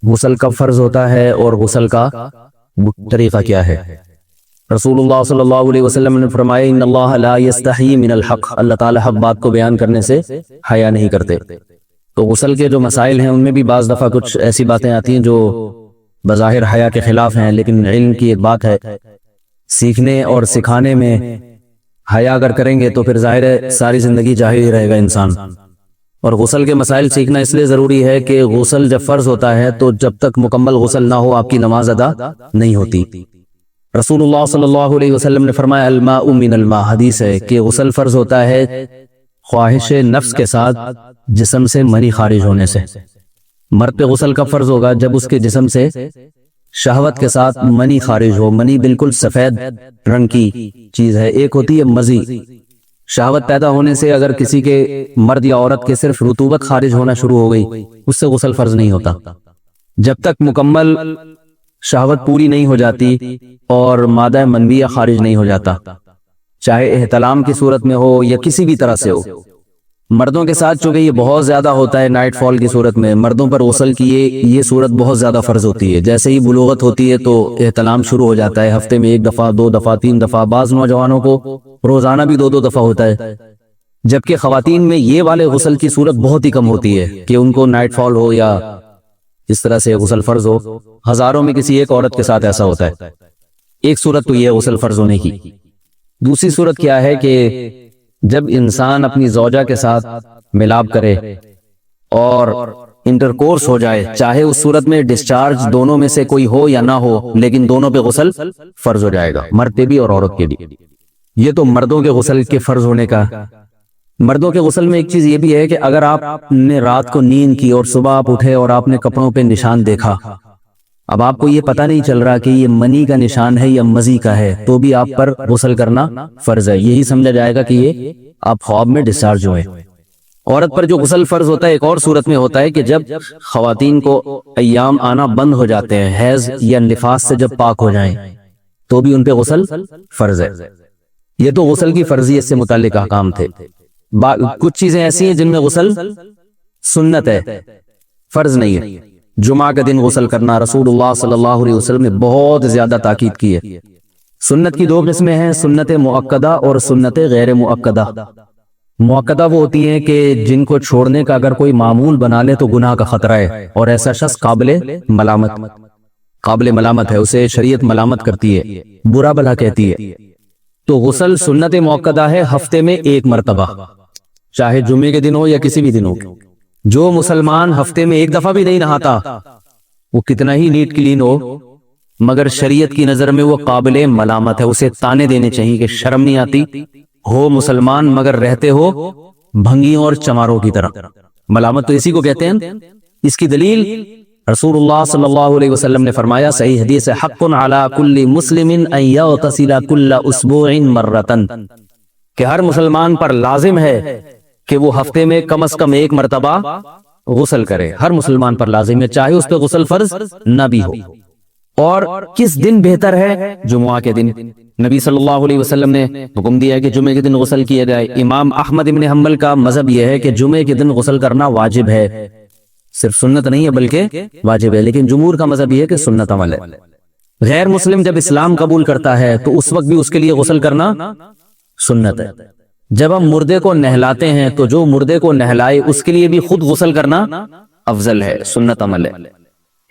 غسل کب فرض ہوتا ہے اور غسل کا طریقہ کیا ہے؟ رسول اللہ صلی اللہ علیہ وسلم نے فرمایا ان اللہ لا یستحی من الحق، اللہ تعالی حق بات کو بیان کرنے سے حیا نہیں کرتے۔ تو غسل کے جو مسائل ہیں ان میں بھی بعض دفعہ کچھ ایسی باتیں آتی ہیں جو بظاہر حیا کے خلاف ہیں، لیکن علم کی ایک بات ہے، سیکھنے اور سکھانے میں حیا اگر کریں گے تو پھر ظاہر ہے ساری زندگی جاہل ہی رہے گا انسان۔ اور غسل کے مسائل سیکھنا اس لیے ضروری ہے کہ غسل جب فرض ہوتا ہے تو جب تک مکمل غسل نہ ہو آپ کی نماز ادا نہیں ہوتی۔ رسول اللہ صلی اللہ علیہ وسلم نے فرمایا الماء من الماء، حدیث ہے کہ غسل فرض ہوتا ہے خواہش نفس کے ساتھ جسم سے منی خارج ہونے سے۔ مرد پہ غسل کب فرض ہوگا؟ جب اس کے جسم سے شہوت کے ساتھ منی خارج ہو۔ منی بالکل سفید رنگ کی چیز ہے، ایک ہوتی ہے مزی۔ شہوت پیدا ہونے سے اگر کسی کے مرد یا عورت کے صرف رطوبت خارج ہونا شروع ہو گئی، اس سے غسل فرض نہیں ہوتا۔ جب تک مکمل شہوت پوری نہیں ہو جاتی اور مادہ منویہ خارج نہیں ہو جاتا، چاہے احتلام کی صورت میں ہو یا کسی بھی طرح سے ہو۔ مردوں کے ساتھ چونکہ یہ بہت زیادہ ہوتا ہے، نائٹ فال کی صورت میں مردوں پر غسل کی یہ صورت بہت زیادہ فرض ہوتی ہے۔ جیسے ہی بلوغت ہوتی ہے تو احتلام شروع ہو جاتا ہے، ہفتے میں 1 دفعہ 2 دفعہ 3 دفعہ، بعض نوجوانوں کو روزانہ بھی 2 دفعہ ہوتا ہے، جبکہ خواتین میں یہ والے غسل کی صورت بہت ہی کم ہوتی ہے کہ ان کو نائٹ فال ہو یا اس طرح سے غسل فرض ہو۔ ہزاروں میں کسی ایک عورت کے ساتھ ایسا ہوتا ہے۔ ایک صورت تو یہ غسل فرض ہونے کی۔ دوسری صورت کیا ہے کہ جب انسان اپنی زوجہ کے ساتھ ملاپ کرے اور انٹرکورس ہو جائے، چاہے اس صورت میں ڈسچارج دونوں میں سے کوئی ہو یا نہ ہو، لیکن دونوں پہ غسل فرض ہو جائے گا، مرد پہ بھی اور عورت کے بھی۔ یہ تو مردوں کے غسل کے فرض ہونے کا۔ مردوں کے غسل میں ایک چیز یہ بھی ہے کہ اگر آپ نے رات کو نیند کی اور صبح آپ اٹھے اور آپ نے کپڑوں پہ نشان دیکھا، اب آپ کو یہ پتہ نہیں چل رہا کہ یہ منی کا نشان ہے یا مزی کا ہے، تو بھی آپ پر غسل کرنا فرض ہے۔ یہی سمجھا جائے گا کہ یہ آپ خواب میں ڈسچارج ہوئے۔ عورت پر جو غسل فرض ہوتا ہے ایک اور صورت میں ہوتا ہے کہ جب خواتین کو ایام آنا بند ہو جاتے ہیں، حیض یا نفاس سے جب پاک ہو جائیں، تو بھی ان پہ غسل فرض ہے۔ یہ تو غسل کی فرضیت سے متعلق احکام تھے۔ کچھ چیزیں ایسی ہیں جن میں غسل سنت ہے، فرض نہیں ہے۔ جمعہ کے دن غسل کرنا رسول اللہ صلی اللہ علیہ وسلم نے بہت زیادہ تاکید کی ہے۔ سنت کی 2 قسمیں ہیں، سنت مؤکدہ اور سنت غیر مؤکدہ۔ مؤکدہ وہ ہوتی ہیں کہ جن کو چھوڑنے کا اگر کوئی معمول بنا لے تو گناہ کا خطرہ ہے، اور ایسا شخص قابل ملامت ہے، اسے شریعت ملامت کرتی ہے، برا بھلا کہتی ہے۔ تو غسل سنت مؤکدہ ہے، ہفتے میں 1 مرتبہ، چاہے جمعے کے دن ہو یا کسی بھی دن ہو۔ جو مسلمان ہفتے میں 1 دفعہ بھی نہیں نہاتا، وہ کتنا ہی نیٹ کلین ہو، مگر شریعت کی نظر میں وہ قابل ملامت ہے، اسے تانے دینے چاہیے کہ شرم نہیں آتی ہو مسلمان مگر رہتے ہو بھنگیوں اور چماروں کی طرح۔ ملامت تو اسی کو کہتے ہیں۔ اس کی دلیل رسول اللہ صلی اللہ علیہ وسلم نے فرمایا، صحیح حدیث ہے، حق علی کل مسلم ان یغتسل کل اسبوع مرتن، کہ ہر مسلمان پر لازم ہے کہ وہ ہفتے میں کم از کم 1 مرتبہ غسل کرے۔ ہر مسلمان پر لازم ہے، چاہے اس پہ غسل فرض نہ بھی ہو۔ اور کس دن بہتر ہے؟ جمعہ کے دن۔ نبی صلی اللہ علیہ وسلم نے حکم دیا ہے کہ جمعے کے دن غسل کیا جائے۔ امام احمد ابن حنبل کا مذہب یہ ہے کہ جمعے کے دن غسل کرنا واجب ہے، صرف سنت نہیں ہے بلکہ واجب ہے، لیکن جمہور کا مذہب یہ ہے کہ سنت عمل ہے۔ غیر مسلم جب اسلام قبول کرتا ہے تو اس وقت بھی اس کے لیے غسل کرنا سنت ہے۔ جب ہم مردے کو نہلاتے ہیں تو جو مردے کو نہلائے اس کے لیے بھی خود غسل کرنا افضل ہے، سنت عمل ہے۔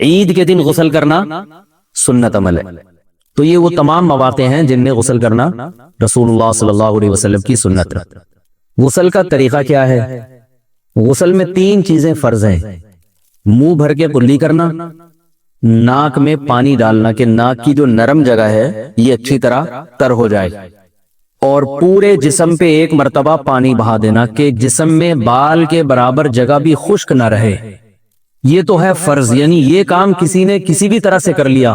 عید کے دن غسل کرنا سنت عمل ہے۔ تو یہ وہ تمام مواقع ہیں جن میں غسل کرنا رسول اللہ صلی اللہ علیہ وسلم کی سنت ہے۔ غسل کا طریقہ کیا ہے؟ غسل میں 3 چیزیں فرض ہیں، منہ بھر کے کلی کرنا، ناک میں پانی ڈالنا کہ ناک کی جو نرم جگہ ہے یہ اچھی طرح تر ہو جائے، اور پورے جسم پہ 1 مرتبہ پانی بہا دینا کہ جسم میں بال کے برابر جگہ بھی خشک نہ رہے۔ یہ تو ہے فرض، یعنی یہ کام کسی نے کسی بھی طرح سے کر لیا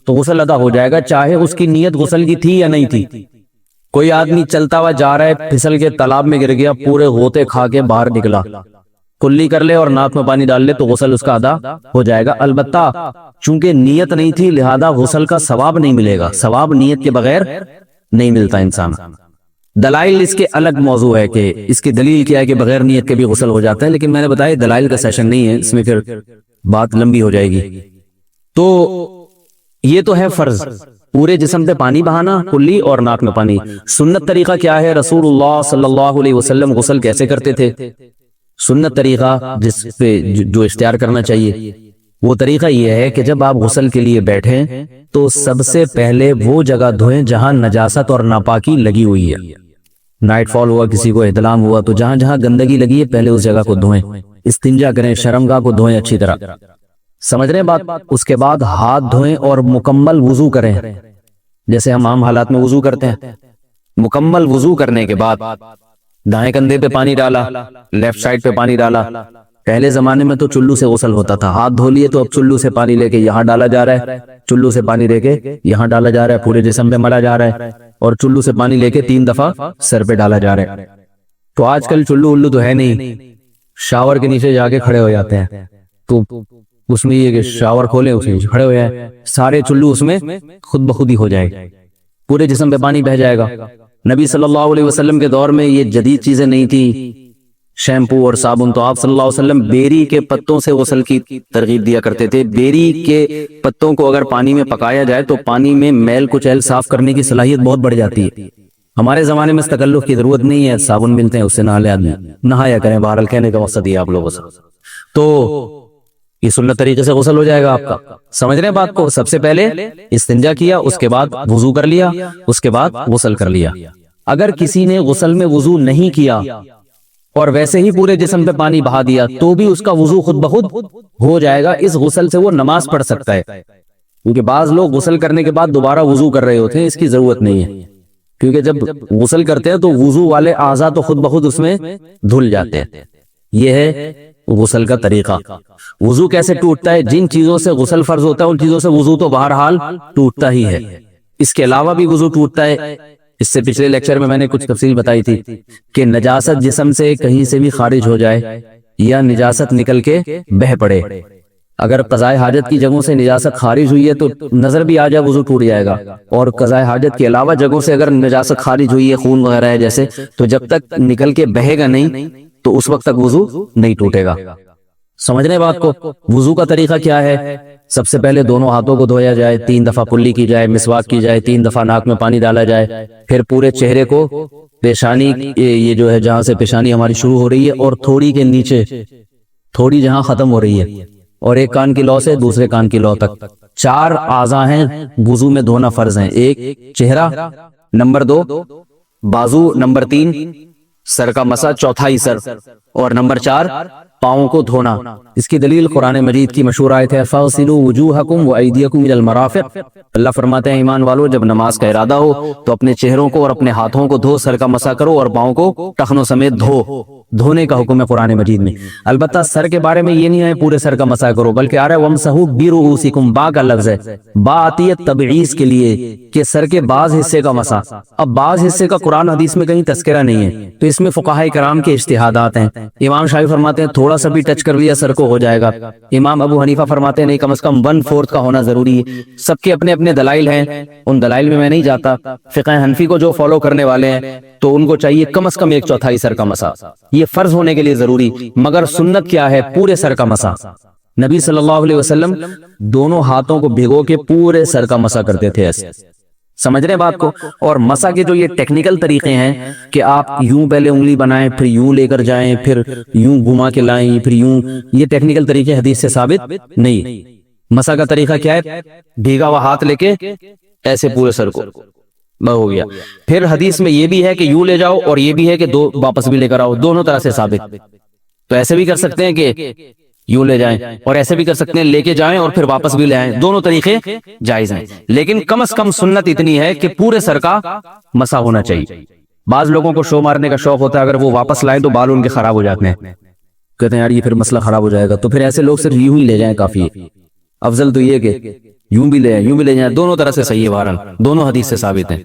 تو غسل ادا ہو جائے گا، چاہے اس کی نیت غسل کی تھی یا نہیں تھی۔ کوئی آدمی چلتا ہوا جا رہا ہے، پھسل کے تالاب میں گر گیا، پورے غوطے کھا کے باہر نکلا، کلی کر لے اور ناک میں پانی ڈال لے تو غسل اس کا ادا ہو جائے گا۔ البتہ چونکہ نیت نہیں تھی لہذا غسل کا ثواب نہیں ملے گا، ثواب نیت کے بغیر نہیں ملتا انسان۔ دلائل اس کے الگ موضوع ہے کہ اس کی دلیل کیا ہے کہ بغیر نیت کے بھی غسل ہو جاتا ہے، لیکن میں نے بتایا دلائل کا سیشن نہیں ہے، اس میں پھر بات لمبی ہو جائے گی. تو یہ تو ہے فرض، پورے جسم پہ پانی بہانا کلی اور ناک میں پانی. سنت طریقہ کیا ہے؟ رسول اللہ صلی اللہ علیہ وسلم غسل کیسے کرتے تھے؟ سنت طریقہ جس پہ جو اختیار کرنا چاہیے وہ طریقہ یہ ہے کہ جب آپ غسل کے لیے بیٹھیں تو سب سے پہلے وہ جگہ دھوئیں جہاں نجاست اور ناپاکی لگی ہوئی ہے. نائٹ فال ہوا، کسی کو احتلام ہوا، تو جہاں جہاں گندگی لگی ہے پہلے اس جگہ کو دھوئیں. استنجا کریں، شرمگاہ کو دھوئیں اچھی طرح. سمجھ رہے ہیں بات؟ اس کے بعد ہاتھ دھوئیں اور مکمل وضو کریں جیسے ہم عام حالات میں وضو کرتے ہیں. مکمل وضو کرنے کے بعد دائیں کندھے پہ پانی ڈالا، لیفٹ سائڈ پہ پانی ڈالا. پہلے زمانے میں تو چلو سے غسل ہوتا تھا، ہاتھ دھو لیے تو اب چلو سے پانی لے کے یہاں ڈالا جا رہا ہے، چلو سے پانی لے کے یہاں ڈالا جا رہا ہے، پورے جسم پہ ملا جا رہا ہے، اور چلو سے پانی لے کے 3 دفعہ سر پہ ڈالا جا رہا ہے. تو آج کل چلو الو تو ہے نہیں، شاور کے نیچے جا کے کھڑے ہو جاتے ہیں. تو اس میں یہ کہ شاور کھولیں، اس میں کھڑے ہو جائیں، سارے چلو اس میں خود بخود ہی ہو جائے، پورے جسم پہ پانی بہ جائے گا. نبی صلی اللہ علیہ وسلم کے دور میں یہ جدید چیزیں نہیں تھی، شیمپو اور صابن. تو آپ صلی اللہ علیہ وسلم بیری کے پتوں سے غسل کی ترغیب دیا کرتے تھے. بیری کے پتوں کو اگر پانی میں پکایا جائے تو پانی میں میل کچیل صاف کرنے کی صلاحیت بہت بڑھ جاتی ہے. ہمارے زمانے میں اس تکلف کی ضرورت نہیں ہے، صابن ملتے ہیں اس سے نہا لے آدمی، نہایا کریں. بہرحال کہنے کا مقصد یہ آپ لوگوں سے تو یہ سنت طریقے سے غسل ہو جائے گا آپ کا. سمجھ رہے ہیں بات کو؟ سب سے پہلے استنجا کیا، اس کے بعد وضو کر لیا، اس کے بعد غسل کر لیا. اگر کسی نے غسل میں وضو نہیں کیا اور ویسے ہی پورے جسم پہ پانی بہا دیا تو بھی اس کا وضو خود بخود ہو جائے گا. اس غسل سے وہ نماز پڑھ سکتا ہے، کیونکہ بعض لوگ غسل کرنے کے بعد دوبارہ وضو کر رہے ہوتے ہیں. اس کی ضرورت نہیں ہے، کیونکہ جب غسل کرتے ہیں تو وضو والے اعضاء تو خود بخود اس میں دھل جاتے ہیں. یہ ہے غسل کا طریقہ. وضو کیسے ٹوٹتا ہے؟ جن چیزوں سے غسل فرض ہوتا ہے ان چیزوں سے وضو تو بہرحال ٹوٹتا ہی ہے. اس کے علاوہ بھی وضو ٹوٹتا ہے. اس سے پچھلے لیکچر میں نے کچھ تفصیل بتائی تھی کہ نجاست جسم سے کہیں سے بھی خارج ہو جائے یا نجاست نکل کے بہ پڑے. اگر قضائے حاجت کی جگہوں سے نجاست خارج ہوئی ہے تو نظر بھی آ جائے وضو ٹوٹ جائے گا، اور قضائے حاجت کے علاوہ جگہوں سے اگر نجاست خارج ہوئی ہے، خون وغیرہ ہے جیسے، تو جب تک نکل کے بہے گا نہیں تو اس وقت تک وضو نہیں ٹوٹے گا. سمجھ رہے بات کو؟ وضو کا طریقہ کیا ہے؟ سب سے پہلے دونوں ہاتھوں کو دھویا جائے، 3 دفعہ کلی کی جائے، مسواک کی جائے، 3 دفعہ ناک میں پانی ڈالا جائے. پھر پورے چہرے کو، پیشانی، یہ جو ہے جہاں سے پیشانی ہماری شروع ہو رہی ہے اور تھوڑی کے نیچے، تھوڑی جہاں ختم ہو رہی ہے، اور ایک کان کی لو سے دوسرے کان کی لو تک 4 اعضاء ہیں وضو میں دھونا فرض ہیں. 1 چہرہ، نمبر 2 بازو، نمبر 3 سر کا مسا، چوتھائی سر، اور نمبر 4 پاؤں کو دھونا. اس کی دلیل قرآن مجید کی مشہور آیت ہے فَاغْسِلُوا وُجُوهَكُمْ وَأَيْدِيَكُمْ إِلَى الْمَرَافِقِ. اللہ فرماتے ہیں ایمان والو جب نماز کا ارادہ ہو تو اپنے چہروں کو اور اپنے ہاتھوں کو دھو، سر کا مسا کرو اور پاؤں کو ٹخنوں سمیت دھو. دھونے کا حکم ہے قرآن مجید میں. البتہ سر کے بارے میں یہ نہیں ہے پورے سر کا مسا کرو، بلکہ آ رہا ہے وَامْسَحُوا بِرُؤُوسِكُمْ. با کا لفظ ہے، با آتی ہے تبعیض کے لیے کہ سر کے بعض حصے کا مسا. اب بعض حصے کا قرآن حدیث میں کہیں تذکرہ نہیں ہے، تو اس میں فقہاء کرام کے اجتہادات ہیں. امام شافعی فرماتے ہیں تھوڑا سا بھی ٹچ کر لیا سر کو ہو جائے گا. امام ابو حنیفہ فرماتے ہیں نہیں، کم از کم 1/4 کا ہونا ضروری ہے. سب کے اپنے اپنے دلائل ہیں، ان دلائل میں نہیں جاتا. فقہ حنفی کو جو فالو کرنے والے ہیں تو ان کو چاہیے کم از کم 1/4 سر کا مسا. یہ فرض ہونے کے لیے ضروری، مگر سنت کیا ہے؟ پورے سر کا مسا. نبی صلی اللہ علیہ وسلم دونوں ہاتھوں کو بھگو کے پورے سر کا مسا کرتے تھے ایسے. سمجھ رہے ہیں بات کو؟ اور مسا کے جو یہ ٹیکنیکل طریقے ہیں کہ آپ یوں پہلے انگلی بنائیں، پھر یوں لے کر جائیں، پھر یوں گھما کے لائیں، پھر یوں، یہ ٹیکنیکل طریقے حدیث سے ثابت نہیں. مسا کا طریقہ کیا ہے؟ بھیگا ہوا ہاتھ لے کے ایسے پورے سر کو ہو گیا. پھر حدیث میں یہ بھی ہے کہ یوں لے جاؤ اور یہ بھی ہے کہ دو واپس بھی لے کر آؤ، دونوں طرح سے ثابت. تو ایسے بھی کر سکتے ہیں کہ یوں لے جائیں، اور ایسے بھی کر سکتے ہیں لے کے جائیں اور پھر واپس بھی لے آئیں، دونوں طریقے جائز ہیں. لیکن کم از کم سنت اتنی ہے کہ پورے سر کا مسا ہونا چاہیے. بعض لوگوں کو شو مارنے کا شوق ہوتا ہے، اگر وہ واپس لائیں تو بال ان کے خراب ہو جاتے ہیں، کہتے ہیں یار یہ پھر مسئلہ خراب ہو جائے گا. تو پھر ایسے لوگ صرف یوں ہی لے جائیں کافی ہے. افضل تو یہ کہ یوں بھی لے جائیں، یوں بھی لے جائیں، دونوں طرح سے صحیح ہے. بہرحال دونوں حدیث سے ثابت ہیں.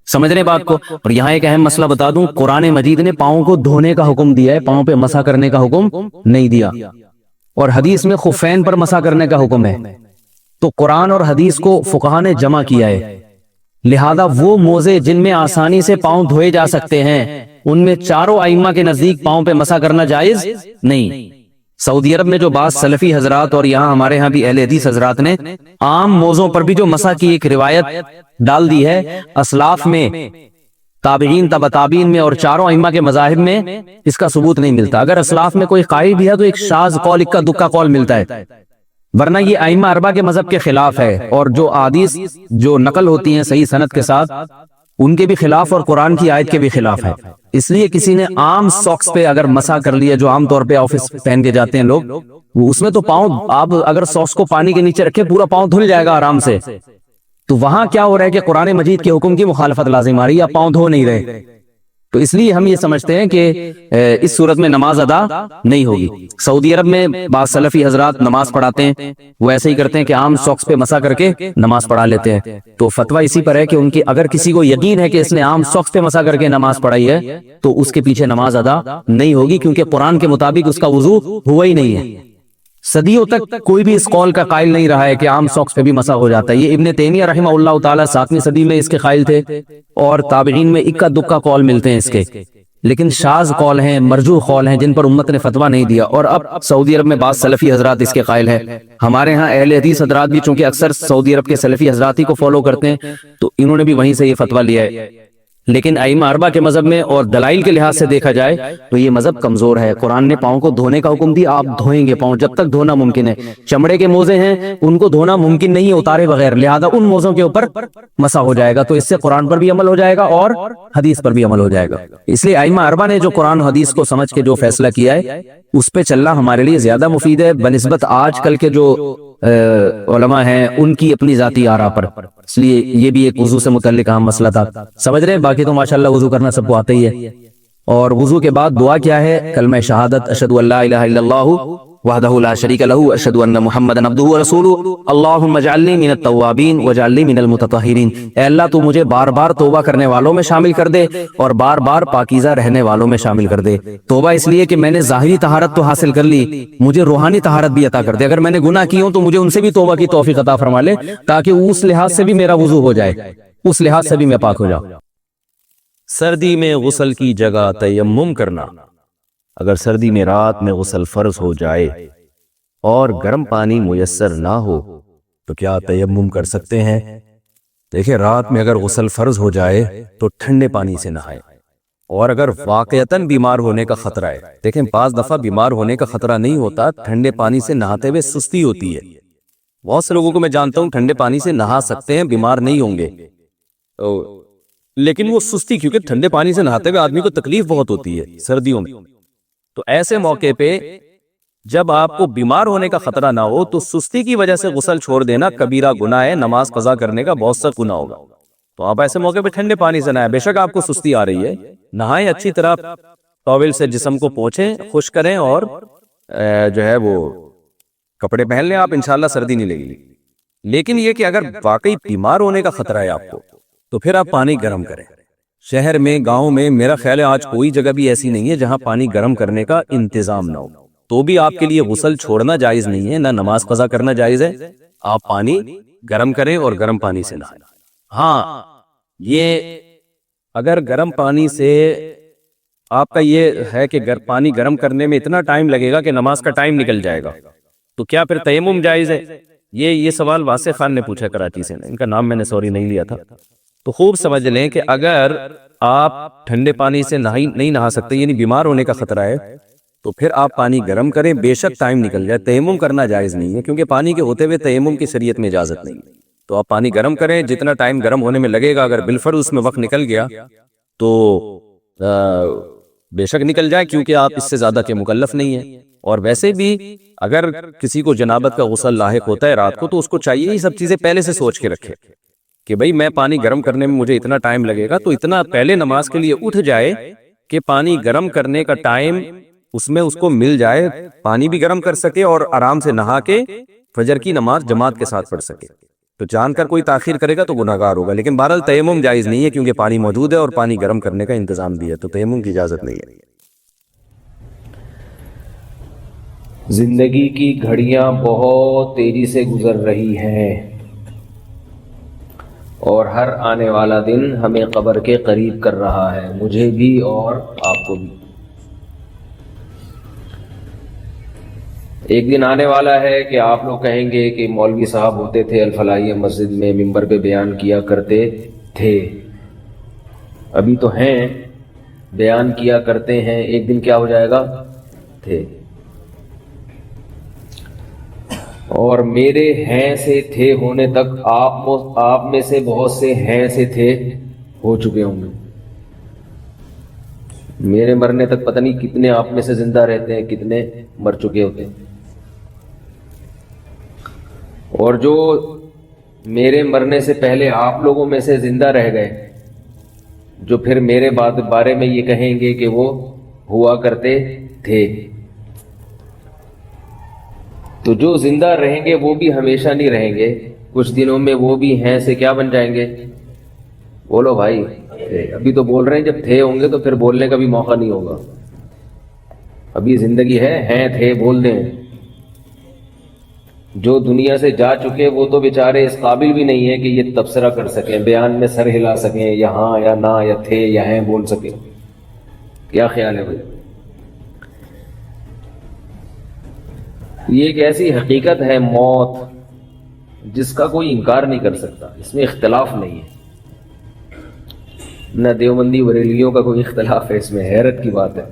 سمجھ رہے بات کو؟ اور یہاں ایک اہم مسئلہ بتا دوں، قرآن مجید نے پاؤں کو دھونے کا حکم دیا ہے، پاؤں پہ مسا کرنے کا حکم نہیں دیا. اور حدیث میں خفین پر مسا کرنے کا حکم ہے. تو قرآن اور حدیث کو فقہاء نے جمع کیا ہے، لہذا وہ موزے جن میں آسانی سے پاؤں دھوئے جا سکتے ہیں ان میں چاروں ائمہ کے نزدیک پاؤں پہ مسا کرنا جائز نہیں. سعودی عرب میں جو بعض سلفی حضرات اور یہاں ہمارے ہاں بھی اہل حدیث حضرات نے عام موضوعوں پر بھی جو مسح کی ایک روایت ڈال دی ہے، اسلاف میں، تابعین، تبع تابعین میں اور چاروں ائمہ کے مذاہب میں اس کا ثبوت نہیں ملتا۔ اگر اسلاف میں کوئی قائل بھی ہے تو ایک شاذ قول، اکا دکا قول ملتا ہے، ورنہ یہ ائمہ اربعہ کے مذہب کے خلاف ہے، اور جو احادیث جو نقل ہوتی ہیں صحیح سند کے ساتھ ان کے بھی خلاف اور قرآن کی آیت کے بھی خلاف ہے۔ اس لیے کسی نے عام ساکس پہ اگر مسح کر لیا، جو عام طور پہ آفس پہن کے جاتے ہیں لوگ، وہ اس میں تو پاؤں، آپ اگر ساکس کو پانی کے نیچے رکھے پورا پاؤں دھل جائے گا آرام سے، تو وہاں کیا ہو رہا ہے کہ قرآن مجید کے حکم کی مخالفت لازم آ رہی ہے، آپ پاؤں دھو نہیں رہے۔ تو اس لیے ہم یہ سمجھتے ہیں کہ اس صورت میں نماز ادا نہیں ہوگی۔ سعودی عرب میں بعض سلفی حضرات نماز پڑھاتے ہیں، وہ ایسے ہی کرتے ہیں کہ عام ساکس پہ مسح کر کے نماز پڑھا لیتے ہیں۔ تو فتویٰ اسی پر ہے کہ ان کی اگر کسی کو یقین ہے کہ اس نے عام ساکس پہ مسح کر کے نماز پڑھائی ہے تو اس کے پیچھے نماز ادا نہیں ہوگی، کیونکہ قرآن کے مطابق اس کا وضو ہوا ہی نہیں ہے۔ صدیوں تک کوئی بھی اس قول کا قائل نہیں رہا ہے کہ عام ساکس پہ بھی مسح ہو جاتا ہے۔ یہ ابن تیمیہ رحمہ اللہ تعالیٰ 7ویں صدی میں اس کے قائل تھے، اور تابعین میں اکا دکا قول ملتے ہیں اس کے، لیکن شاذ قول ہیں، مرجوح قول ہیں جن پر امت نے فتویٰ نہیں دیا۔ اور اب سعودی عرب میں بعض سلفی حضرات اس کے قائل ہیں۔ ہمارے ہاں اہل حدیث حضرات بھی چونکہ اکثر سعودی عرب کے سلفی حضرات ہی کو فالو کرتے ہیں، تو انہوں نے بھی وہیں سے یہ فتویٰ لیا ہے۔ لیکن ائمہ اربعہ کے مذہب میں اور دلائل کے لحاظ سے دیکھا جائے تو یہ مذہب کمزور ہے۔ قرآن نے پاؤں کو دھونے کا حکم دیا، آپ دھوئیں گے پاؤں جب تک دھونا ممکن ہے۔ چمڑے کے موزے ہیں، ان کو دھونا ممکن نہیں ہے اتارے بغیر، لہذا ان موزوں کے اوپر مسح ہو جائے گا، تو اس سے قرآن پر بھی عمل ہو جائے گا اور حدیث پر بھی عمل ہو جائے گا۔ اس لیے ائمہ اربعہ نے جو قرآن و حدیث کو سمجھ کے جو فیصلہ کیا ہے اس پہ چلنا ہمارے لیے زیادہ مفید ہے بنسبت آج کل کے جو علماء ہیں ان کی اپنی ذاتی آراء پر۔ اس لیے یہ بھی ایک وضو سے متعلق اہم مسئلہ تھا، سمجھ رہے ہیں؟ باقی تو ماشاءاللہ وضو کرنا سب کو آتا ہی ہے۔ اور وضو کے بعد دعا کیا ہے؟ کلمہ شہادت، اشہد ان لا الہ الا اللہ وحدہ لا شریک لہ اشہد ان محمدا عبدہ ورسولہ اللہم اجعلنی من التوابین واجعلنی من المتطہرین۔ اے اللہ تو مجھے بار بار توبہ کرنے والوں میں شامل کر دے اور بار بار پاکیزہ رہنے والوں میں شامل کر دے۔ توبہ اس لیے کہ میں نے ظاہری طہارت تو حاصل کر لی، مجھے روحانی طہارت بھی عطا کر دے۔ اگر میں نے گناہ کی ہوں تو مجھے ان سے بھی توبہ کی توفیق عطا فرما لے، تاکہ اس لحاظ سے بھی میرا وضو ہو جائے، اس لحاظ سے بھی میں پاک ہو جاؤں۔ سردی میں غسل کی جگہ تیمم کرنا۔ اگر سردی میں رات میں غسل فرض ہو جائے اور گرم پانی میسر نہ ہو تو کیا تیمم کر سکتے ہیں؟ دیکھیں، رات میں اگر غسل فرض ہو جائے تو ٹھنڈے پانی سے نہائیں، اور اگر واقعتاً بیمار ہونے کا خطرہ ہے، دیکھیں بعض دفعہ بیمار ہونے کا خطرہ نہیں ہوتا، ٹھنڈے پانی سے نہاتے ہوئے سستی ہوتی ہے۔ بہت سے لوگوں کو میں جانتا ہوں ٹھنڈے پانی سے نہا سکتے ہیں، بیمار نہیں ہوں گے، لیکن وہ سستی، کیونکہ ٹھنڈے پانی سے نہاتے ہوئے آدمی کو تکلیف بہت ہوتی ہے سردیوں میں، تو ایسے موقع پہ جب آپ کو بیمار ہونے کا خطرہ نہ ہو تو سستی کی وجہ سے غسل چھوڑ دینا کبیرہ گناہ ہے، نماز قضا کرنے کا بہت سخت گناہ ہوگا۔ تو آپ ایسے موقع پہ ٹھنڈے پانی سے نہائیں، بے شک آپ کو سستی آ رہی ہے، نہائیں اچھی طرح، ٹاول سے جسم کو پوچھیں، خشک کریں، اور جو ہے وہ کپڑے پہن لیں، آپ انشاءاللہ سردی نہیں لگے گی۔ لیکن یہ کہ اگر واقعی بیمار ہونے کا خطرہ ہے آپ کو تو پھر آپ پانی گرم کریں۔ شہر میں، گاؤں میں، میرا خیال ہے آج کوئی جگہ بھی ایسی نہیں ہے جہاں پانی گرم کرنے کا انتظام نہ ہو، تو بھی آپ کے لیے غسل چھوڑنا جائز نہیں ہے، نہ نماز قضا کرنا جائز ہے، آپ پانی گرم کریں اور گرم پانی سے نہائیں۔ ہاں، یہ اگر گرم پانی سے آپ کا یہ ہے کہ پانی گرم کرنے میں اتنا ٹائم لگے گا کہ نماز کا ٹائم نکل جائے گا، تو کیا پھر تیمم جائز ہے؟ یہ سوال واسع خان نے پوچھا کراچی سے، ان کا نام میں نے سوری نہیں لیا تھا۔ تو خوب سمجھ لیں کہ اگر آپ ٹھنڈے پانی سے نہیں نہا سکتے، یعنی بیمار ہونے کا خطرہ ہے، تو پھر آپ پانی گرم کریں، بے شک ٹائم نکل جائے، تیمم کرنا جائز نہیں ہے، کیونکہ پانی کے ہوتے ہوئے تیمم کی شریعت میں اجازت نہیں ہے۔ تو آپ پانی گرم کریں، جتنا ٹائم گرم ہونے میں لگے گا، اگر بالفرض اس میں وقت نکل گیا تو بے شک نکل جائے، کیونکہ آپ اس سے زیادہ کے مکلف نہیں ہیں۔ اور ویسے بھی اگر کسی کو جنابت کا غسل لاحق ہوتا ہے رات کو، تو اس کو چاہیے یہ سب چیزیں پہلے سے سوچ کے رکھے کہ بھئی میں پانی گرم کرنے میں مجھے اتنا ٹائم لگے گا، تو اتنا پہلے نماز کے لیے اٹھ جائے کہ پانی گرم کرنے کا ٹائم اس میں اس کو مل جائے، پانی بھی گرم کر سکے اور آرام سے نہا کے فجر کی نماز جماعت کے ساتھ پڑھ سکے۔ تو جان کر کوئی تاخیر کرے گا تو گناہگار ہوگا، لیکن بہرحال تیمم جائز نہیں ہے، کیونکہ پانی موجود ہے اور پانی گرم کرنے کا انتظام بھی ہے، تو تیمم کی اجازت نہیں ہے۔ زندگی کی گھڑیاں بہت تیزی سے گزر رہی ہیں اور ہر آنے والا دن ہمیں قبر کے قریب کر رہا ہے، مجھے بھی اور آپ کو بھی۔ ایک دن آنے والا ہے کہ آپ لوگ کہیں گے کہ مولوی صاحب ہوتے تھے الفلاحیہ مسجد میں ممبر پہ بیان کیا کرتے تھے، ابھی تو ہیں، بیان کیا کرتے ہیں، ایک دن کیا ہو جائے گا؟ تھے۔ اور میرے ہیں سے تھے ہونے تک آپ میں سے بہت سے ہیں سے تھے ہو چکے ہوں گے۔ میرے مرنے تک پتہ نہیں کتنے آپ میں سے زندہ رہتے ہیں، کتنے مر چکے ہوتے ہیں۔ اور جو میرے مرنے سے پہلے آپ لوگوں میں سے زندہ رہ گئے، جو پھر میرے بارے میں یہ کہیں گے کہ وہ ہوا کرتے تھے، تو جو زندہ رہیں گے وہ بھی ہمیشہ نہیں رہیں گے، کچھ دنوں میں وہ بھی ہیں سے کیا بن جائیں گے؟ بولو بھائی، ابھی تو بول رہے ہیں، جب تھے ہوں گے تو پھر بولنے کا بھی موقع نہیں ہوگا۔ ابھی زندگی ہے، ہیں تھے بول دیں۔ جو دنیا سے جا چکے وہ تو بیچارے اس قابل بھی نہیں ہے کہ یہ تبصرہ کر سکیں، بیان میں سر ہلا سکیں، یا ہاں یا نہ یا تھے یا ہیں بول سکیں۔ کیا خیال ہے بھائی؟ یہ ایک ایسی حقیقت ہے موت جس کا کوئی انکار نہیں کر سکتا، اس میں اختلاف نہیں ہے، نہ دیوبندی بریلویوں کا کوئی اختلاف ہے اس میں، حیرت کی بات ہے،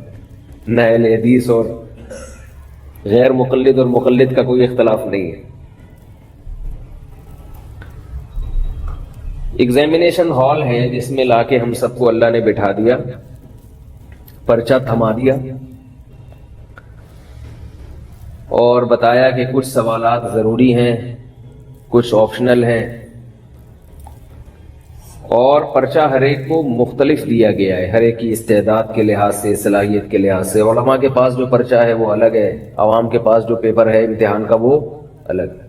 نہ اہل حدیث اور غیر مقلد اور مقلد کا کوئی اختلاف نہیں ہے۔ ایگزامینیشن ہال ہے جس میں لا کے ہم سب کو اللہ نے بٹھا دیا، پرچہ تھما دیا اور بتایا کہ کچھ سوالات ضروری ہیں، کچھ آپشنل ہیں، اور پرچہ ہر ایک کو مختلف دیا گیا ہے، ہر ایک کی استعداد کے لحاظ سے، صلاحیت کے لحاظ سے۔ علماء کے پاس جو پرچہ ہے وہ الگ ہے، عوام کے پاس جو پیپر ہے امتحان کا وہ الگ ہے۔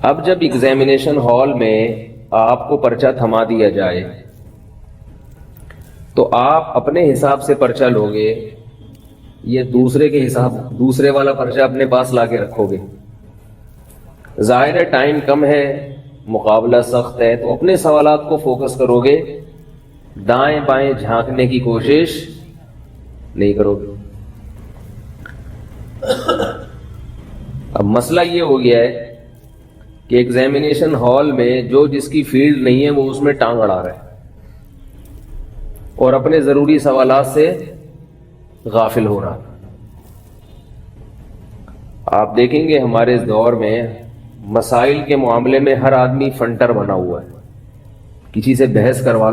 اب جب ایگزامینیشن ہال میں آپ کو پرچہ تھما دیا جائے تو آپ اپنے حساب سے پرچہ لوگے یہ دوسرے کے حساب، دوسرے والا پرچہ اپنے پاس لا کے رکھو گے؟ ظاہر ہے ٹائم کم ہے، مقابلہ سخت ہے، تو اپنے سوالات کو فوکس کرو گے، دائیں بائیں جھانکنے کی کوشش نہیں کرو گے۔ اب مسئلہ یہ ہو گیا ہے کہ ایگزامینیشن ہال میں جو جس کی فیلڈ نہیں ہے وہ اس میں ٹانگ اڑا رہا ہے اور اپنے ضروری سوالات سے غافل ہو رہا۔ آپ دیکھیں گے ہمارے اس دور میں مسائل کے معاملے میں ہر آدمی فنٹر بنا ہوا ہے، کسی سے بحث کروا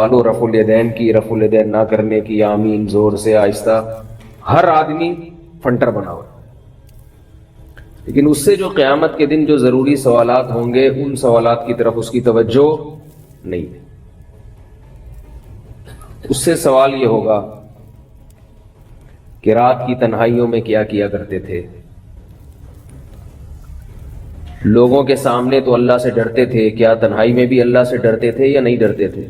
لو، رفع الیدین کی، رفع الیدین نہ کرنے کی، آمین زور سے آہستہ، ہر آدمی فنٹر بنا ہوا ہے۔ لیکن اس سے جو قیامت کے دن جو ضروری سوالات ہوں گے ان سوالات کی طرف اس کی توجہ نہیں ہے۔ اس سے سوال یہ ہوگا کہ رات کی تنہائیوں میں کیا کیا کرتے تھے، لوگوں کے سامنے تو اللہ سے ڈرتے تھے، کیا تنہائی میں بھی اللہ سے ڈرتے تھے یا نہیں ڈرتے تھے؟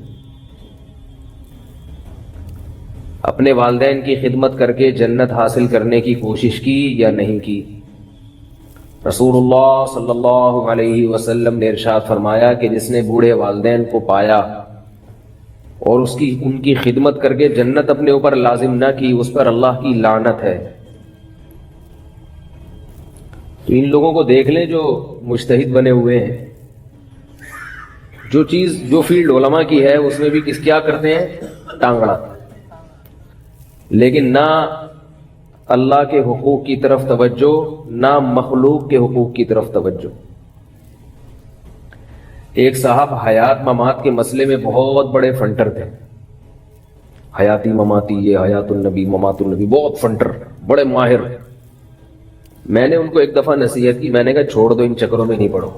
اپنے والدین کی خدمت کر کے جنت حاصل کرنے کی کوشش کی یا نہیں کی؟ رسول اللہ صلی اللہ علیہ وسلم نے ارشاد فرمایا کہ جس نے بوڑھے والدین کو پایا اور ان کی خدمت کر کے جنت اپنے اوپر لازم نہ کی، اس پر اللہ کی لعنت ہے۔ تو ان لوگوں کو دیکھ لیں جو مجتہد بنے ہوئے ہیں، جو فیلڈ علماء کی ہے اس میں بھی کیا کرتے ہیں؟ ٹانگ اڑاتے ہیں، لیکن نہ اللہ کے حقوق کی طرف توجہ، نہ مخلوق کے حقوق کی طرف توجہ۔ ایک صاحب حیات ممات کے مسئلے میں بہت بڑے فنٹر تھے، حیاتی مماتی، یہ حیات النبی ممات النبی، بہت فنٹر، بڑے ماہر۔ میں نے ان کو ایک دفعہ نصیحت کی، میں نے کہا چھوڑ دو ان چکروں میں نہیں پڑو،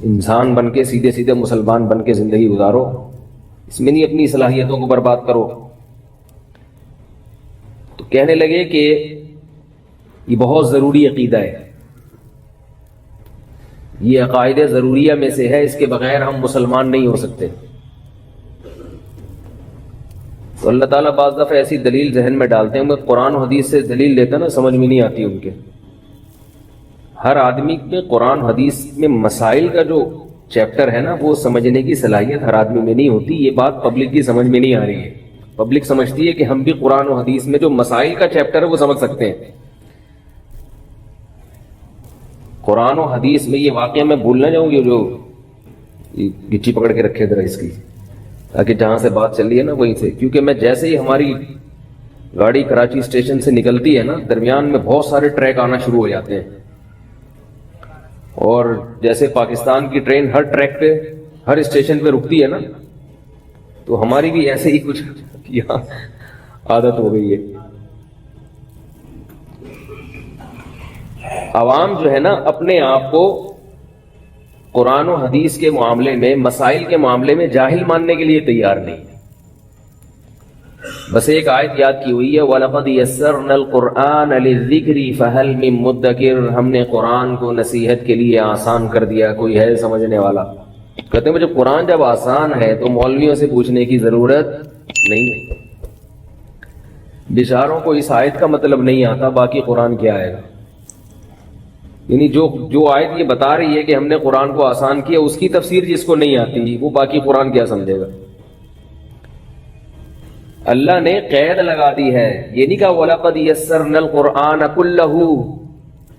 انسان بن کے سیدھے سیدھے مسلمان بن کے زندگی گزارو، اس میں نہیں اپنی صلاحیتوں کو برباد کرو۔ تو کہنے لگے کہ یہ بہت ضروری عقیدہ ہے، یہ عقائد ضروریہ میں سے ہے، اس کے بغیر ہم مسلمان نہیں ہو سکتے۔ تو اللہ تعالیٰ بعض دفعہ ایسی دلیل ذہن میں ڈالتے ہیں، میں قرآن و حدیث سے دلیل لیتا نا سمجھ میں نہیں آتی ان کے۔ ہر آدمی کے قرآن حدیث میں مسائل کا جو چیپٹر ہے نا وہ سمجھنے کی صلاحیت ہر آدمی میں نہیں ہوتی، یہ بات پبلک کی سمجھ میں نہیں آ رہی ہے۔ پبلک سمجھتی ہے کہ ہم بھی قرآن و حدیث میں جو مسائل کا چیپٹر ہے وہ سمجھ سکتے ہیں. قرآن و حدیث میں یہ واقعہ میں بھول نہ جاؤں گی جو گچی پکڑ کے رکھے ذرا اس کی, تاکہ جہاں سے بات چل رہی ہے نا وہیں سے, کیونکہ میں جیسے ہی ہماری گاڑی کراچی اسٹیشن سے نکلتی ہے نا درمیان میں بہت سارے ٹریک آنا شروع ہو جاتے ہیں, اور جیسے پاکستان کی ٹرین ہر ٹریک پہ ہر اسٹیشن پہ رکتی ہے نا, تو ہماری بھی ایسے ہی کچھ یہاں عادت ہو گئی ہے. عوام جو ہے نا اپنے آپ کو قرآن و حدیث کے معاملے میں, مسائل کے معاملے میں جاہل ماننے کے لیے تیار نہیں. بس ایک آیت یاد کی ہوئی ہے, وَلَقَدْ يَسَّرْنَا الْقُرْآنَ لِلذِّكْرِ فَهَلْ مِن مُدَّكِرٍ, ہم نے قرآن کو نصیحت کے لیے آسان کر دیا, کوئی ہے سمجھنے والا؟ کہتے ہیں جب قرآن جب آسان ہے تو مولویوں سے پوچھنے کی ضرورت نہیں. بیچاروں کو اس آیت کا مطلب نہیں آتا, باقی قرآن کیا آئے گا. یعنی جو آیت یہ بتا رہی ہے کہ ہم نے قرآن کو آسان کیا, اس کی تفسیر جس کو نہیں آتی وہ باقی قرآن کیا سمجھے گا. اللہ نے قید لگا دی ہے, یہ نہیں کہا وَلَقَدْ يَسَّرْنَا الْقُرْآنَ كُلَّهُ,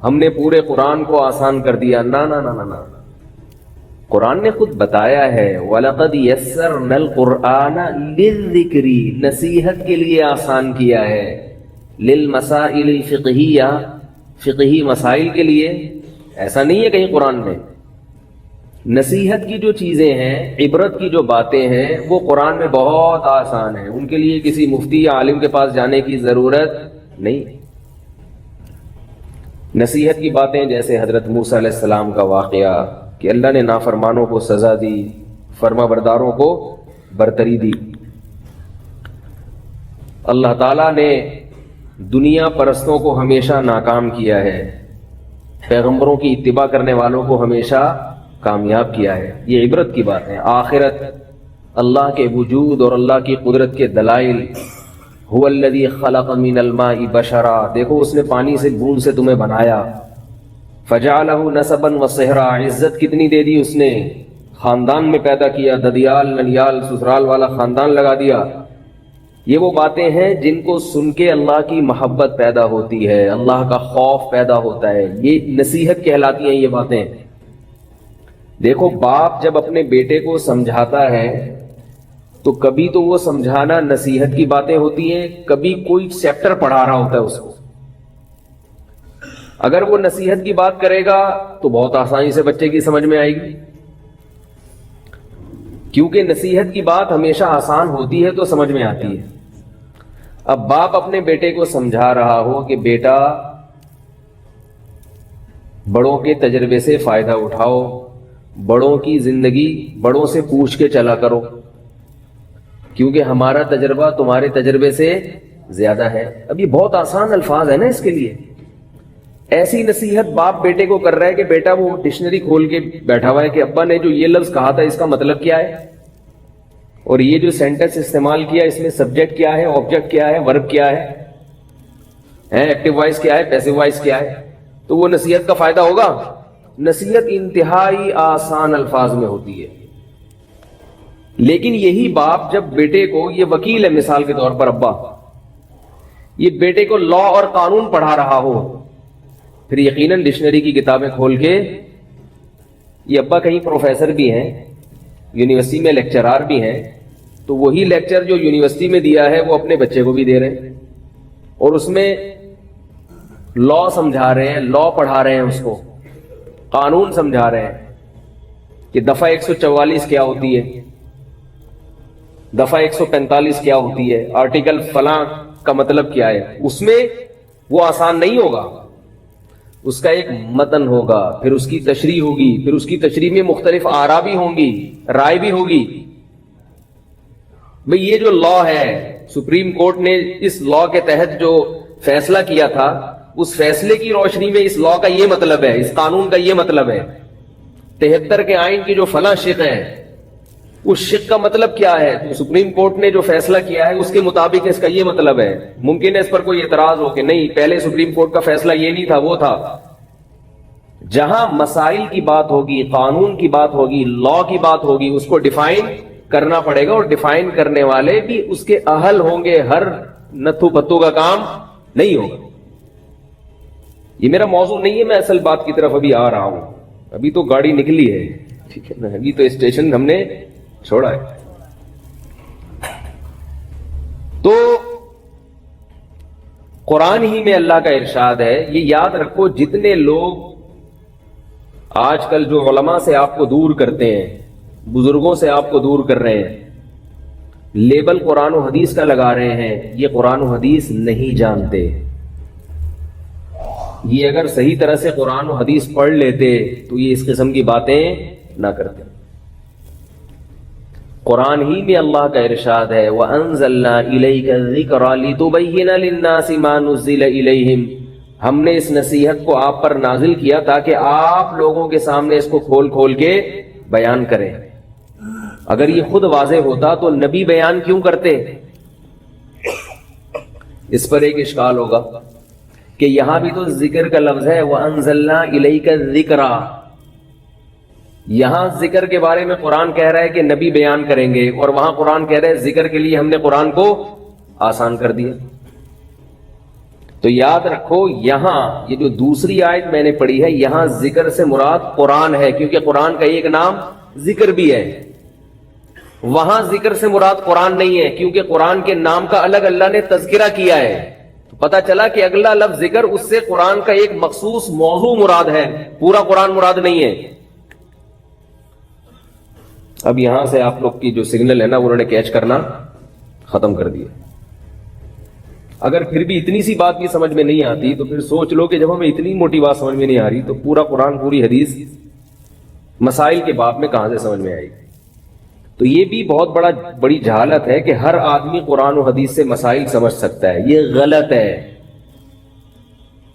ہم نے پورے قرآن کو آسان کر دیا. نا نا نا نا نا, قرآن نے خود بتایا ہے وَلَقَدْ يَسَّرْنَا الْقُرْآنَ لِلذِّكْرِ, نصیحت کے لیے آسان کیا ہے, لِلْمَسَائِلِ الْفِقْهِيَّةِ, فقہی مسائل کے لیے. ایسا نہیں ہے کہیں قرآن میں. نصیحت کی جو چیزیں ہیں, عبرت کی جو باتیں ہیں, وہ قرآن میں بہت آسان ہیں, ان کے لیے کسی مفتی یا عالم کے پاس جانے کی ضرورت نہیں. نصیحت کی باتیں جیسے حضرت موسیٰ علیہ السلام کا واقعہ کہ اللہ نے نافرمانوں کو سزا دی, فرما برداروں کو برتری دی. اللہ تعالیٰ نے دنیا پرستوں کو ہمیشہ ناکام کیا ہے, پیغمبروں کی اتباع کرنے والوں کو ہمیشہ کامیاب کیا ہے. یہ عبرت کی بات ہے. آخرت, اللہ کے وجود اور اللہ کی قدرت کے دلائل. هو الذی خلق من الماء بشرا, دیکھو اس نے پانی سے بوند سے تمہیں بنایا. فجعلہ نسبا وصہرا, عزت کتنی دے دی اس نے, خاندان میں پیدا کیا, ددیال ننیال سسرال والا خاندان لگا دیا. یہ وہ باتیں ہیں جن کو سن کے اللہ کی محبت پیدا ہوتی ہے, اللہ کا خوف پیدا ہوتا ہے. یہ نصیحت کہلاتی ہیں یہ باتیں. دیکھو باپ جب اپنے بیٹے کو سمجھاتا ہے تو کبھی تو وہ سمجھانا نصیحت کی باتیں ہوتی ہیں, کبھی کوئی چیپٹر پڑھا رہا ہوتا ہے اس کو. اگر وہ نصیحت کی بات کرے گا تو بہت آسانی سے بچے کی سمجھ میں آئے گی, کیونکہ نصیحت کی بات ہمیشہ آسان ہوتی ہے تو سمجھ میں آتی ہے. اب باپ اپنے بیٹے کو سمجھا رہا ہو کہ بیٹا بڑوں کے تجربے سے فائدہ اٹھاؤ, بڑوں کی زندگی بڑوں سے پوچھ کے چلا کرو, کیونکہ ہمارا تجربہ تمہارے تجربے سے زیادہ ہے. اب یہ بہت آسان الفاظ ہے نا اس کے لیے. ایسی نصیحت باپ بیٹے کو کر رہا ہے کہ بیٹا وہ ڈکشنری کھول کے بیٹھا ہوا ہے کہ ابا نے جو یہ لفظ کہا تھا اس کا مطلب کیا ہے, اور یہ جو سینٹنس استعمال کیا اس میں سبجیکٹ کیا ہے, آبجیکٹ کیا ہے, ورب کیا ہے, ایکٹیو وائس کیا ہے, پیسو وائس کیا ہے. تو وہ نصیحت کا فائدہ ہوگا. نصیحت انتہائی آسان الفاظ میں ہوتی ہے. لیکن یہی باپ جب بیٹے کو, یہ وکیل ہے مثال کے طور پر, ابا یہ بیٹے کو لا اور قانون پڑھا رہا ہو, پھر یقیناً ڈکشنری کی کتابیں کھول کے, یہ ابا کہیں پروفیسر بھی ہیں, یونیورسٹی میں لیکچرار بھی ہیں, تو وہی لیکچر جو یونیورسٹی میں دیا ہے وہ اپنے بچے کو بھی دے رہے ہیں, اور اس میں لا سمجھا رہے ہیں, لا پڑھا رہے ہیں, اس کو قانون سمجھا رہے ہیں کہ دفعہ 144 کیا ہوتی ہے, دفعہ 145 کیا ہوتی ہے, آرٹیکل فلاں کا مطلب کیا ہے. اس میں وہ آسان نہیں ہوگا, اس کا ایک متن ہوگا, پھر اس کی تشریح ہوگی, پھر اس کی تشریح میں مختلف آراء بھی ہوں گی, رائے بھی ہوگی. بھئی یہ جو لا ہے, سپریم کورٹ نے اس لا کے تحت جو فیصلہ کیا تھا, اس فیصلے کی روشنی میں اس لا کا یہ مطلب ہے, اس قانون کا یہ مطلب ہے. 73 کے آئین کی جو فلاں شق ہے, اس شق کا مطلب کیا ہے, تو سپریم کورٹ نے جو فیصلہ کیا ہے اس کے مطابق اس کا یہ مطلب ہے. ممکن ہے اس پر کوئی اعتراض ہو کہ نہیں پہلے سپریم کورٹ کا فیصلہ یہ نہیں تھا, وہ تھا. جہاں مسائل کی بات ہوگی, قانون کی بات ہوگی, لا کی بات ہوگی, اس کو ڈیفائن کرنا پڑے گا, اور ڈیفائن کرنے والے بھی اس کے اہل ہوں گے, ہر نتھو پتو کا کام نہیں ہوگا. یہ میرا موضوع نہیں ہے, میں اصل بات کی طرف ابھی آ رہا ہوں. ابھی تو گاڑی نکلی ہے, ٹھیک ہے نا, ابھی تو اسٹیشن ہم نے چھوڑا ہے. تو قرآن ہی میں اللہ کا ارشاد ہے. یہ یاد رکھو, جتنے لوگ آج کل جو علماء سے آپ کو دور کرتے ہیں, بزرگوں سے آپ کو دور کر رہے ہیں, لیبل قرآن و حدیث کا لگا رہے ہیں, یہ قرآن و حدیث نہیں جانتے. یہ اگر صحیح طرح سے قرآن و حدیث پڑھ لیتے تو یہ اس قسم کی باتیں نہ کرتے. قرآن ہی میں اللہ کا ارشاد ہے, وَأَنزَلْنَا إِلَيْكَ الذِّكْرَ لِتُبَيِّنَ لِلنَّاسِ مَا نُزِّلَ إِلَيْهِمْ, ہم نے اس نصیحت کو آپ پر نازل کیا تاکہ آپ لوگوں کے سامنے اس کو کھول کھول کے بیان کریں. اگر یہ خود واضح ہوتا تو نبی بیان کیوں کرتے؟ اس پر ایک اشکال ہوگا کہ یہاں بھی تو ذکر کا لفظ ہے, وَأَنزَلْنَا إِلَيْكَ الذِّكْرَ. یہاں ذکر کے بارے میں قرآن کہہ رہا ہے کہ نبی بیان کریں گے, اور وہاں قرآن کہہ رہا ہے ذکر کے لیے ہم نے قرآن کو آسان کر دیا. تو یاد رکھو, یہاں یہ جو دوسری آیت میں نے پڑھی ہے, یہاں ذکر سے مراد قرآن ہے, کیونکہ قرآن کا ایک نام ذکر بھی ہے. وہاں ذکر سے مراد قرآن نہیں ہے, کیونکہ قرآن کے نام کا الگ اللہ نے تذکرہ کیا ہے. پتا چلا کہ اگلا لفظ ذکر, اس سے قرآن کا ایک مخصوص موضوع مراد ہے, پورا قرآن مراد نہیں ہے. اب یہاں سے آپ لوگ کی جو سگنل ہے نا, انہوں نے کیچ کرنا ختم کر دیا. اگر پھر بھی اتنی سی بات بھی سمجھ میں نہیں آتی تو پھر سوچ لو کہ جب ہمیں اتنی موٹی بات سمجھ میں نہیں آ رہی تو پورا قرآن, پوری حدیث مسائل کے باب میں کہاں سے سمجھ میں آئے گی. تو یہ بھی بہت بڑی جہالت ہے کہ ہر آدمی قرآن و حدیث سے مسائل سمجھ سکتا ہے, یہ غلط ہے.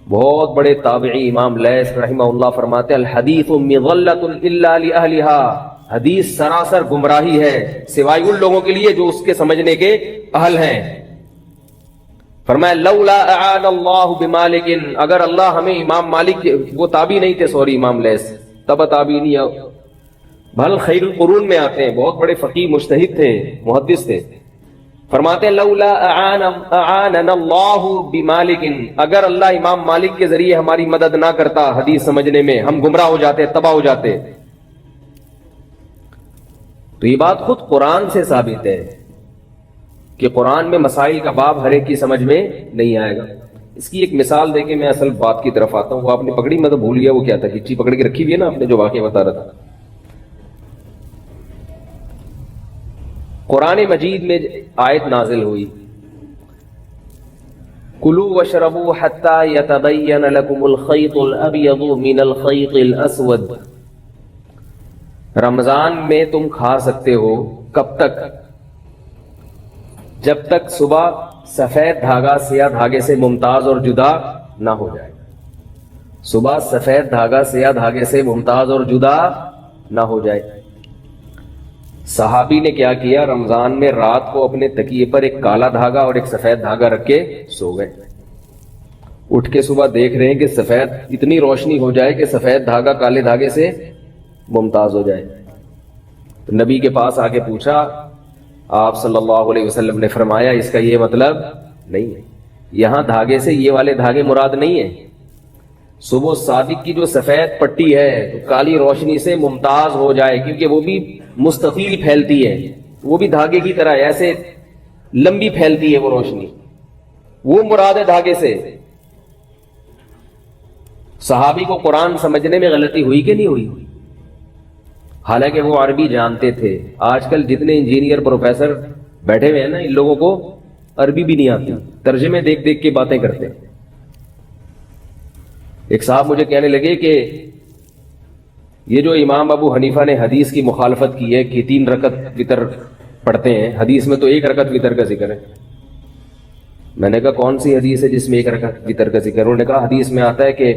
بہت بڑے تابعی امام لیث رحمہ اللہ فرماتے ہیں, الحدیث مضلۃ الا لأہلھا, حدیث سراسر گمراہی ہے سوائے ان لوگوں کے لیے جو اس کے سمجھنے کے اہل ہیں. فرمایا لولا اعان اللہ بمالک, اگر اللہ ہمیں امام مالک, وہ تابعی نہیں تھے, سوری امام لیث تبع تابعی نہیں, بھل خیر القرون میں آتے ہیں, بہت بڑے فقیہ مجتہد تھے, محدث تھے. فرماتے ہیں لولا اعاننا اللہ بمالک, اگر اللہ امام مالک کے ذریعے ہماری مدد نہ کرتا حدیث سمجھنے میں, ہم گمراہ ہو جاتے, تباہ ہو جاتے. تو یہ بات خود قرآن سے ثابت ہے کہ قرآن میں مسائل کا باب ہر ایک کی سمجھ میں نہیں آئے گا. اس کی ایک مثال دے کے میں اصل بات کی طرف آتا ہوں. وہ آپ نے پکڑی, میں تو بھول گیا وہ کیا تھا, کچی پکڑ کے رکھی ہوئی ہے نا آپ نے, جو واقعہ بتا رہا تھا. قرآن مجید میں آیت نازل ہوئی, کلوا واشربوا حتى يتبين لكم الخيط الابيض من الخيط الاسود, رمضان میں تم کھا سکتے ہو, کب تک؟ جب تک صبح سفید دھاگا سیاہ دھاگے سے ممتاز اور جدا نہ ہو جائے. صبح سفید دھاگا سیاہ دھاگے سے ممتاز اور جدا نہ ہو جائے. صحابی نے کیا کیا, رمضان میں رات کو اپنے تکیے پر ایک کالا دھاگا اور ایک سفید دھاگا رکھ کے سو گئے. اٹھ کے صبح دیکھ رہے ہیں کہ سفید, اتنی روشنی ہو جائے کہ سفید دھاگا کالے دھاگے سے ممتاز ہو جائے. تو نبی کے پاس آ کے پوچھا, آپ صلی اللہ علیہ وسلم نے فرمایا اس کا یہ مطلب نہیں ہے, یہاں دھاگے سے یہ والے دھاگے مراد نہیں ہیں. صبح صادق کی جو سفید پٹی ہے تو کالی روشنی سے ممتاز ہو جائے, کیونکہ وہ بھی مستطیل پھیلتی ہے, وہ بھی دھاگے کی طرح ایسے لمبی پھیلتی ہے وہ روشنی, وہ مراد ہے دھاگے سے. صحابی کو قرآن سمجھنے میں غلطی ہوئی کہ نہیں ہوئی؟ حالانکہ وہ عربی جانتے تھے. آج کل جتنے انجینئر پروفیسر بیٹھے ہوئے ہیں نا, ان لوگوں کو عربی بھی نہیں آتی, ترجمے دیکھ دیکھ کے باتیں کرتے ہیں. ایک صاحب مجھے کہنے لگے کہ یہ جو امام ابو حنیفہ نے حدیث کی مخالفت کی ہے کہ 3 رکعت وتر پڑھتے ہیں, حدیث میں تو 1 رکعت وتر کا ذکر ہے. میں نے کہا کون سی حدیث ہے جس میں 1 رکعت وتر کا ذکر؟ انہوں نے کہا حدیث میں آتا ہے کہ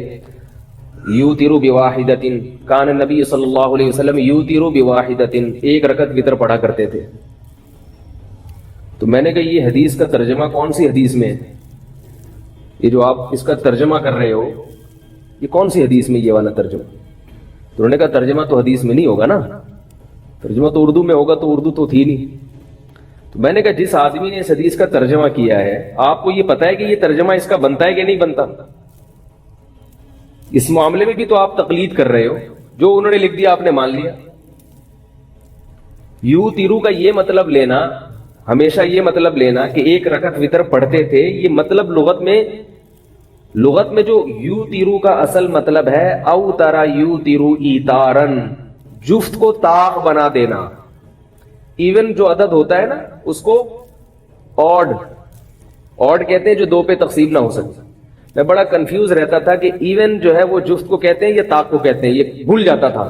یوتر بواحدۃ, کان نبی صلی اللہ علیہ وسلم یوتر بواحدۃ, 1 رکعت وتر پڑھا کرتے تھے. تو میں نے کہا یہ حدیث کا ترجمہ کون سی حدیث میں ہے؟ یہ جو آپ اس کا ترجمہ کر رہے ہو, یہ کون سی حدیث میں یہ والا ترجمہ؟ تو انہوں نے کہا ترجمہ تو حدیث میں نہیں ہوگا نا, ترجمہ تو اردو میں ہوگا، تو اردو تو تھی نہیں. تو میں نے کہا جس آدمی نے اس حدیث کا ترجمہ کیا ہے، آپ کو یہ پتا ہے کہ یہ ترجمہ اس کا بنتا ہے کہ نہیں بنتا؟ اس معاملے میں بھی تو آپ تقلید کر رہے ہو، جو انہوں نے لکھ دیا آپ نے مان لیا. یو تیرو کا یہ مطلب لینا، ہمیشہ یہ مطلب لینا کہ ایک رکعت وتر پڑھتے تھے، یہ مطلب لغت میں جو یو تیرو کا اصل مطلب ہے او ترا یو تیرو ایتارن، جفت کو طاق بنا دینا. ایون جو عدد ہوتا ہے نا اس کو آڈ کہتے ہیں جو دو پہ تقسیم نہ ہو سکے. میں بڑا کنفیوز رہتا تھا کہ ایون جو ہے وہ جفت کو کہتے ہیں یا طاق کو کہتے ہیں، یہ بھول جاتا تھا.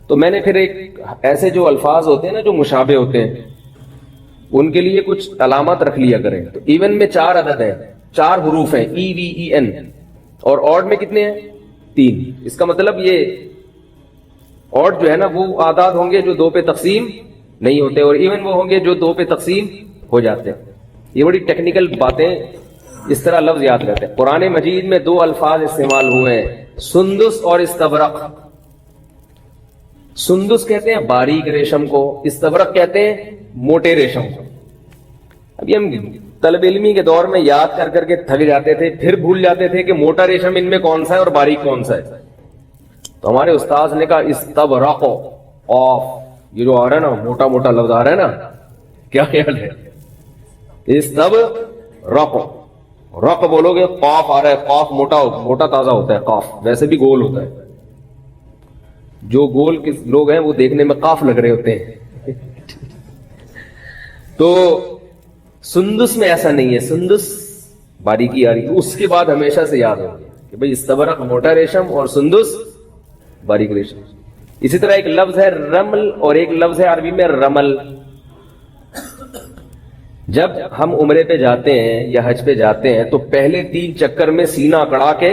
تو میں نے پھر ایک ایسے جو الفاظ ہوتے ہیں نا جو مشابہ ہوتے ہیں ان کے لیے کچھ علامات رکھ لیا کریں. تو ایون میں 4 عدد ہیں، 4 حروف ہیں ای وی ای این، اور آڈ میں کتنے ہیں؟ 3. اس کا مطلب یہ آڈ جو ہے نا وہ اعداد ہوں گے جو 2 پہ تقسیم نہیں ہوتے، اور ایون وہ ہوں گے جو 2 پہ تقسیم ہو جاتے ہیں. یہ بڑی ٹیکنیکل باتیں، اس طرح لفظ یاد رہتے ہیں. قرآن مجید میں 2 الفاظ استعمال ہوئے ہیں، سندس اور استبرق. سندس کہتے ہیں باریک ریشم کو، استبرق کہتے ہیں موٹے ریشم کو. ابھی ہم طلب علمی کے دور میں یاد کر کے تھک جاتے تھے، پھر بھول جاتے تھے کہ موٹا ریشم ان میں کون سا ہے اور باریک کون سا ہے. تو ہمارے استاذ نے کہا استبرق، آف یہ جو آ رہا ہے نا موٹا موٹا لفظ آ رہا ہے نا، کیا خیال ہے؟ استبرق، رق بولو گے قاف آ رہا ہے، قاف موٹا تازہ ہوتا ہے، قاف ویسے بھی گول ہوتا ہے. جو گول کے لوگ ہیں وہ دیکھنے میں قاف لگ رہے ہوتے ہیں. تو سندس میں ایسا نہیں ہے، سندس باریکی آ رہی ہے. اس کے بعد ہمیشہ سے یاد ہوگی کہ بھئی استبرق موٹا ریشم اور سندس باریک ریشم. اسی طرح ایک لفظ ہے رمل اور ایک لفظ ہے عربی میں رمل. جب ہم عمرے پہ جاتے ہیں یا حج پہ جاتے ہیں تو پہلے 3 چکر میں سینہ اکڑا کے،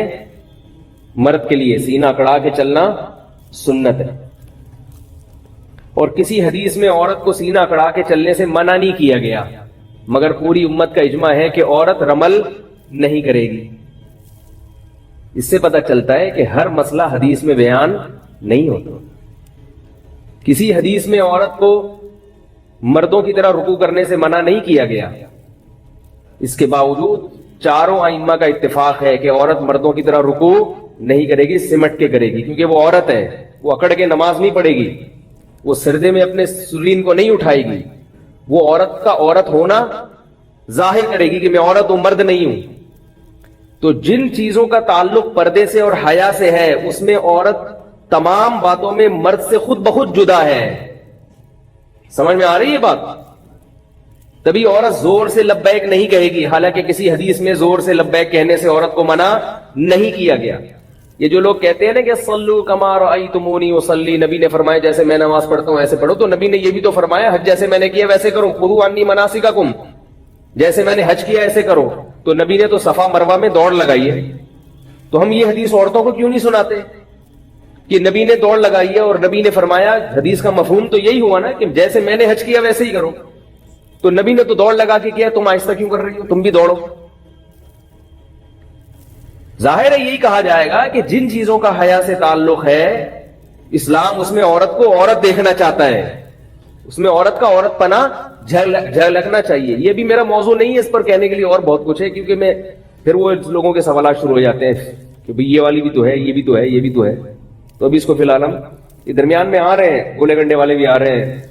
مرد کے لیے سینہ اکڑا کے چلنا سنت ہے. اور کسی حدیث میں عورت کو سینہ اکڑا کے چلنے سے منع نہیں کیا گیا، مگر پوری امت کا اجماع ہے کہ عورت رمل نہیں کرے گی. اس سے پتہ چلتا ہے کہ ہر مسئلہ حدیث میں بیان نہیں ہوتا. کسی حدیث میں عورت کو مردوں کی طرح رکوع کرنے سے منع نہیں کیا گیا. اس کے باوجود چاروں ائمہ کا اتفاق ہے کہ عورت مردوں کی طرح رکوع نہیں کرے گی، سمٹ کے کرے گی، کیونکہ وہ عورت ہے. وہ اکڑ کے نماز نہیں پڑھے گی، وہ سردے میں اپنے سرین کو نہیں اٹھائے گی. وہ عورت کا عورت ہونا ظاہر کرے گی کہ میں عورت ہوں، مرد نہیں ہوں. تو جن چیزوں کا تعلق پردے سے اور حیا سے ہے اس میں عورت تمام باتوں میں مرد سے خود بخود جدا ہے. سمجھ میں آ رہی ہے بات؟ تبھی عورت زور سے لبیک نہیں کہے گی، حالانکہ کسی حدیث میں زور سے لبیک کہنے سے عورت کو منع نہیں کیا گیا. یہ جو لوگ کہتے ہیں نا کہ صلو کما رأیتمونی اصلی، نبی نے فرمایا جیسے میں نماز پڑھتا ہوں ایسے پڑھو، تو نبی نے یہ بھی تو فرمایا حج جیسے میں نے کیا ویسے کرو، خذوا عنی مناسککم، جیسے میں نے حج کیا ایسے کرو. تو نبی نے تو صفا مروہ میں دوڑ لگائی ہے. تو ہم یہ حدیث عورتوں کو کیوں نہیں سناتے کہ نبی نے دوڑ لگائی ہے اور نبی نے فرمایا؟ حدیث کا مفہوم تو یہی ہوا نا کہ جیسے میں نے حج کیا ویسے ہی کرو. تو نبی نے تو دوڑ لگا کے کیا، تم آہستہ کیوں کر رہی ہو؟ تم بھی دوڑو. ظاہر ہے یہی کہا جائے گا کہ جن چیزوں کا حیا سے تعلق ہے اسلام اس میں عورت کو عورت دیکھنا چاہتا ہے، اس میں عورت کا عورت پنا جھلکنا چاہیے. یہ بھی میرا موضوع نہیں ہے، اس پر کہنے کے لیے اور بہت کچھ ہے، کیونکہ میں پھر وہ لوگوں کے سوالات شروع ہو جاتے ہیں کہ بھئی یہ والی بھی تو ہے، یہ بھی تو ہے، یہ بھی تو ہے. تو ابھی اس کو فی الحال ہم یہ درمیان میں آ رہے ہیں، گولے گنڈے والے بھی آ رہے ہیں،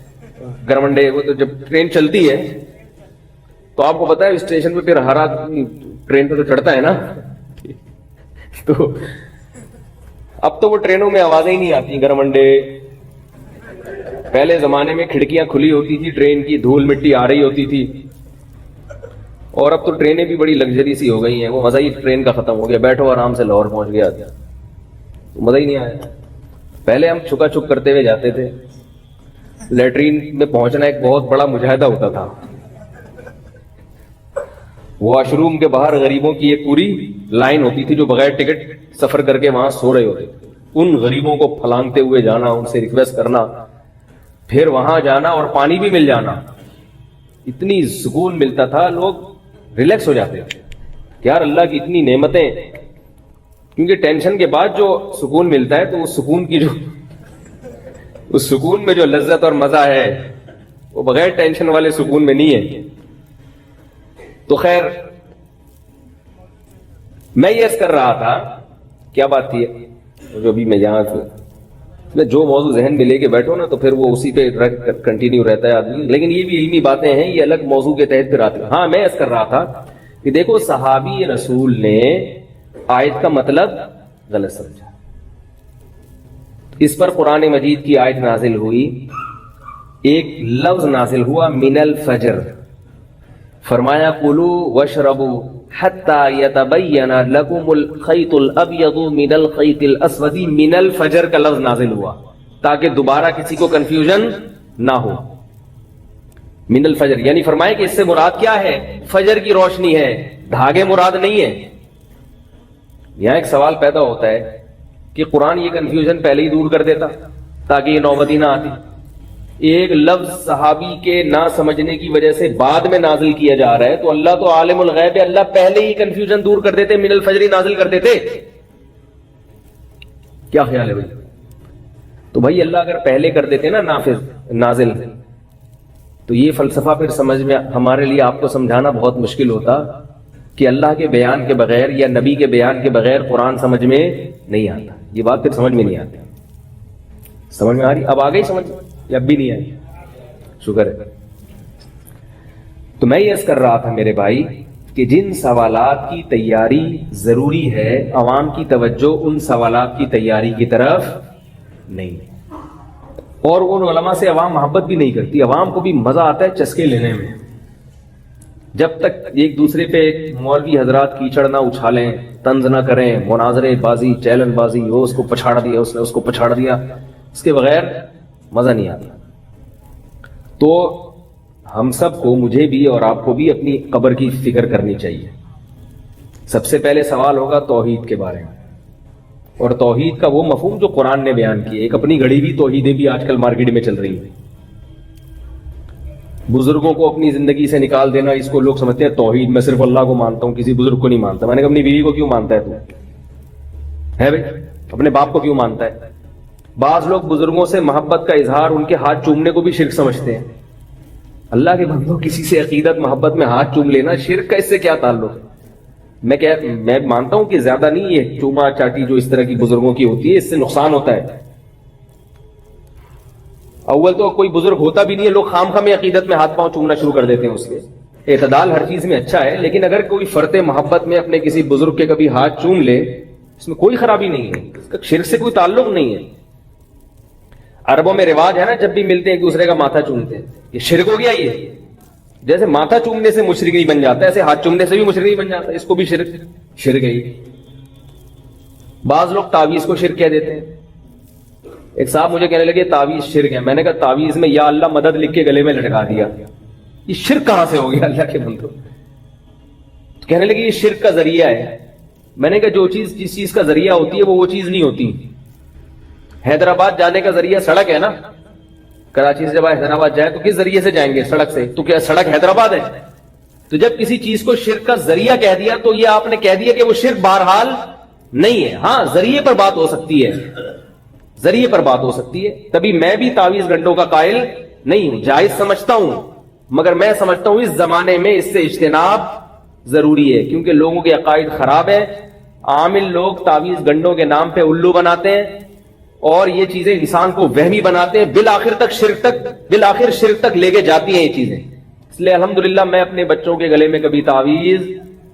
گرمنڈے. وہ تو جب ٹرین چلتی ہے تو آپ کو پتا ہے اسٹیشن پہ پھر ہر آدمی ٹرین پہ تو چڑھتا ہے نا. تو اب تو وہ ٹرینوں میں آوازیں ہی نہیں آتی گرمنڈے. پہلے زمانے میں کھڑکیاں کھلی ہوتی تھی ٹرین کی، دھول مٹی آ رہی ہوتی تھی. اور اب تو ٹرینیں بھی بڑی لگژری سی ہو گئی ہیں، وہ مزہ ہی ٹرین کا ختم ہو گیا. بیٹھو آرام سے لاہور پہنچ گیا، مزہ ہی نہیں آیا. پہلے ہم چھکا چھک کرتے ہوئے جاتے تھے. لیٹرین میں پہنچنا ایک بہت بڑا مجاہدہ ہوتا تھا. واش روم کے باہر غریبوں کی ایک پوری لائن ہوتی تھی جو بغیر ٹکٹ سفر کر کے وہاں سو رہے ہوتے. ان غریبوں کو پھلانگتے ہوئے جانا، ان سے ریکویسٹ کرنا، پھر وہاں جانا اور پانی بھی مل جانا. اتنی سکون ملتا تھا، لوگ ریلیکس ہو جاتے تھے کہ یار اللہ کی اتنی نعمتیں. کیونکہ ٹینشن کے بعد جو سکون ملتا ہے تو اس سکون کی جو اس سکون میں جو لذت اور مزہ ہے وہ بغیر ٹینشن والے سکون میں نہیں ہے. تو خیر میں یہ عرض کر رہا تھا، کیا بات تھی جو ابھی میں یہاں سے جو موضوع ذہن میں لے کے بیٹھو نا تو پھر وہ اسی پہ کنٹینیو رہتا ہے آدمی، لیکن یہ بھی علمی باتیں ہیں، یہ الگ موضوع کے تحت پھر آتے ہیں. ہاں میں عرض کر رہا تھا کہ دیکھو صحابی رسول نے آیت کا مطلب غلط سمجھا، اس پر قرآن مجید کی آیت نازل ہوئی، ایک لفظ نازل ہوا من الفجر، فرمایا کلوا واشربوا حتی یتبین لکم الخیط الابیض من الخیط الاسود من الفجر کا لفظ نازل ہوا تاکہ دوبارہ کسی کو کنفیوژن نہ ہو. من الفجر یعنی فرمایا کہ اس سے مراد کیا ہے؟ فجر کی روشنی ہے، دھاگے مراد نہیں ہے. یہاں ایک سوال پیدا ہوتا ہے کہ قرآن یہ کنفیوژن پہلے ہی دور کر دیتا تاکہ یہ نوبت ہی نہ آتی. ایک لفظ صحابی کے نہ سمجھنے کی وجہ سے بعد میں نازل کیا جا رہا ہے تو اللہ تو عالم الغیب ہے، اللہ پہلے ہی کنفیوژن دور کر دیتے، من الفجر ہی نازل کر دیتے. کیا خیال ہے بھائی؟ تو بھائی اللہ اگر پہلے کر دیتے نا نازل تو یہ فلسفہ پھر سمجھ میں ہمارے لیے آپ کو سمجھانا بہت مشکل ہوتا کہ اللہ کے بیان کے بغیر یا نبی کے بیان کے بغیر قرآن سمجھ میں نہیں آتا. یہ بات پھر سمجھ میں نہیں آتی. سمجھ میں آ رہی؟ اب آ گئی سمجھ یا اب بھی نہیں آئی؟ شکر ہے. تو میں یہ عرض کر رہا تھا میرے بھائی کہ جن سوالات کی تیاری ضروری ہے عوام کی توجہ ان سوالات کی تیاری کی طرف نہیں، اور ان علماء سے عوام محبت بھی نہیں کرتی. عوام کو بھی مزہ آتا ہے چسکے لینے میں، جب تک ایک دوسرے پہ مولوی حضرات کیچڑ نہ اچھالیں، طنز نہ کریں، مناظرے بازی، چیلنج بازی، وہ اس کو پچھاڑ دیا، اس نے اس کو پچھاڑ دیا، اس کے بغیر مزہ نہیں آتا. تو ہم سب کو، مجھے بھی اور آپ کو بھی اپنی قبر کی فکر کرنی چاہیے. سب سے پہلے سوال ہوگا توحید کے بارے میں، اور توحید کا وہ مفہوم جو قرآن نے بیان کیا. ایک اپنی گھڑی بھی توحیدیں بھی آج کل مارکیٹ میں چل رہی ہیں. بزرگوں کو اپنی زندگی سے نکال دینا، اس کو لوگ سمجھتے ہیں توحید، میں صرف اللہ کو مانتا ہوں، کسی بزرگ کو نہیں مانتا. میں نے کہا اپنی بیوی کو کیوں مانتا ہے تو ہے بھائی؟ اپنے باپ کو کیوں مانتا ہے؟ بعض لوگ بزرگوں سے محبت کا اظہار ان کے ہاتھ چومنے کو بھی شرک سمجھتے ہیں. اللہ کے بندوں، کسی سے عقیدت محبت میں ہاتھ چوم لینا شرک کا اس سے کیا تعلق ہے؟ میں مانتا ہوں کہ زیادہ نہیں، یہ چوما چاٹی جو اس طرح کی بزرگوں کی ہوتی ہے اس سے نقصان ہوتا ہے. اول تو کوئی بزرگ ہوتا بھی نہیں ہے، لوگ خام خواہ میں عقیدت میں ہاتھ پاؤں چومنا شروع کر دیتے ہیں. اس کے اعتدال ہر چیز میں اچھا ہے، لیکن اگر کوئی فرط محبت میں اپنے کسی بزرگ کے کبھی ہاتھ چوم لے اس میں کوئی خرابی نہیں ہے، اس کا شرک سے کوئی تعلق نہیں ہے. عربوں میں رواج ہے نا، جب بھی ملتے ہیں ایک دوسرے کا ماتھا چومتے ہیں. یہ شرک ہو گیا. یہ جیسے ماتھا چومنے سے مشرک نہیں بن جاتا ایسے ہاتھ چومنے سے بھی مشرک نہیں بن جاتا، اس کو بھی شرک ہے. بعض لوگ تعویذ کو شرک کہہ دیتے ہیں. ایک صاحب مجھے کہنے لگے تعویذ شرک ہے. میں نے کہا تعویذ میں یا اللہ مدد لکھ کے گلے میں لٹکا دیا، یہ شرک کہاں سے ہو گیا اللہ کے بندو؟ کہنے لگے یہ شرک کا ذریعہ ہے. میں نے کہا جس چیز کا ذریعہ ہوتی ہے وہ چیز نہیں ہوتی. حیدرآباد جانے کا ذریعہ سڑک ہے نا، کراچی سے جب حیدرآباد جائے تو کس ذریعے سے جائیں گے؟ سڑک سے. تو کیا سڑک حیدرآباد ہے؟ تو جب کسی چیز کو شرک کا ذریعہ کہہ دیا تو یہ آپ نے کہہ دیا کہ وہ شرک بہرحال نہیں ہے. ہاں ذریعے پر بات ہو سکتی ہے، ذریعے پر بات ہو سکتی ہے. تبھی میں بھی تعویذ گھنٹوں کا قائل نہیں ہوں، جائز سمجھتا ہوں، مگر میں سمجھتا ہوں اس زمانے میں اس سے اجتناب ضروری ہے، کیونکہ لوگوں کے عقائد خراب ہے. عامل لوگ تعویذ گنڈوں کے نام پہ الو بناتے ہیں اور یہ چیزیں انسان کو وہمی بناتے ہیں، بالآخر شرک تک لے کے جاتی ہیں یہ چیزیں. اس لیے الحمدللہ میں اپنے بچوں کے گلے میں کبھی تعویذ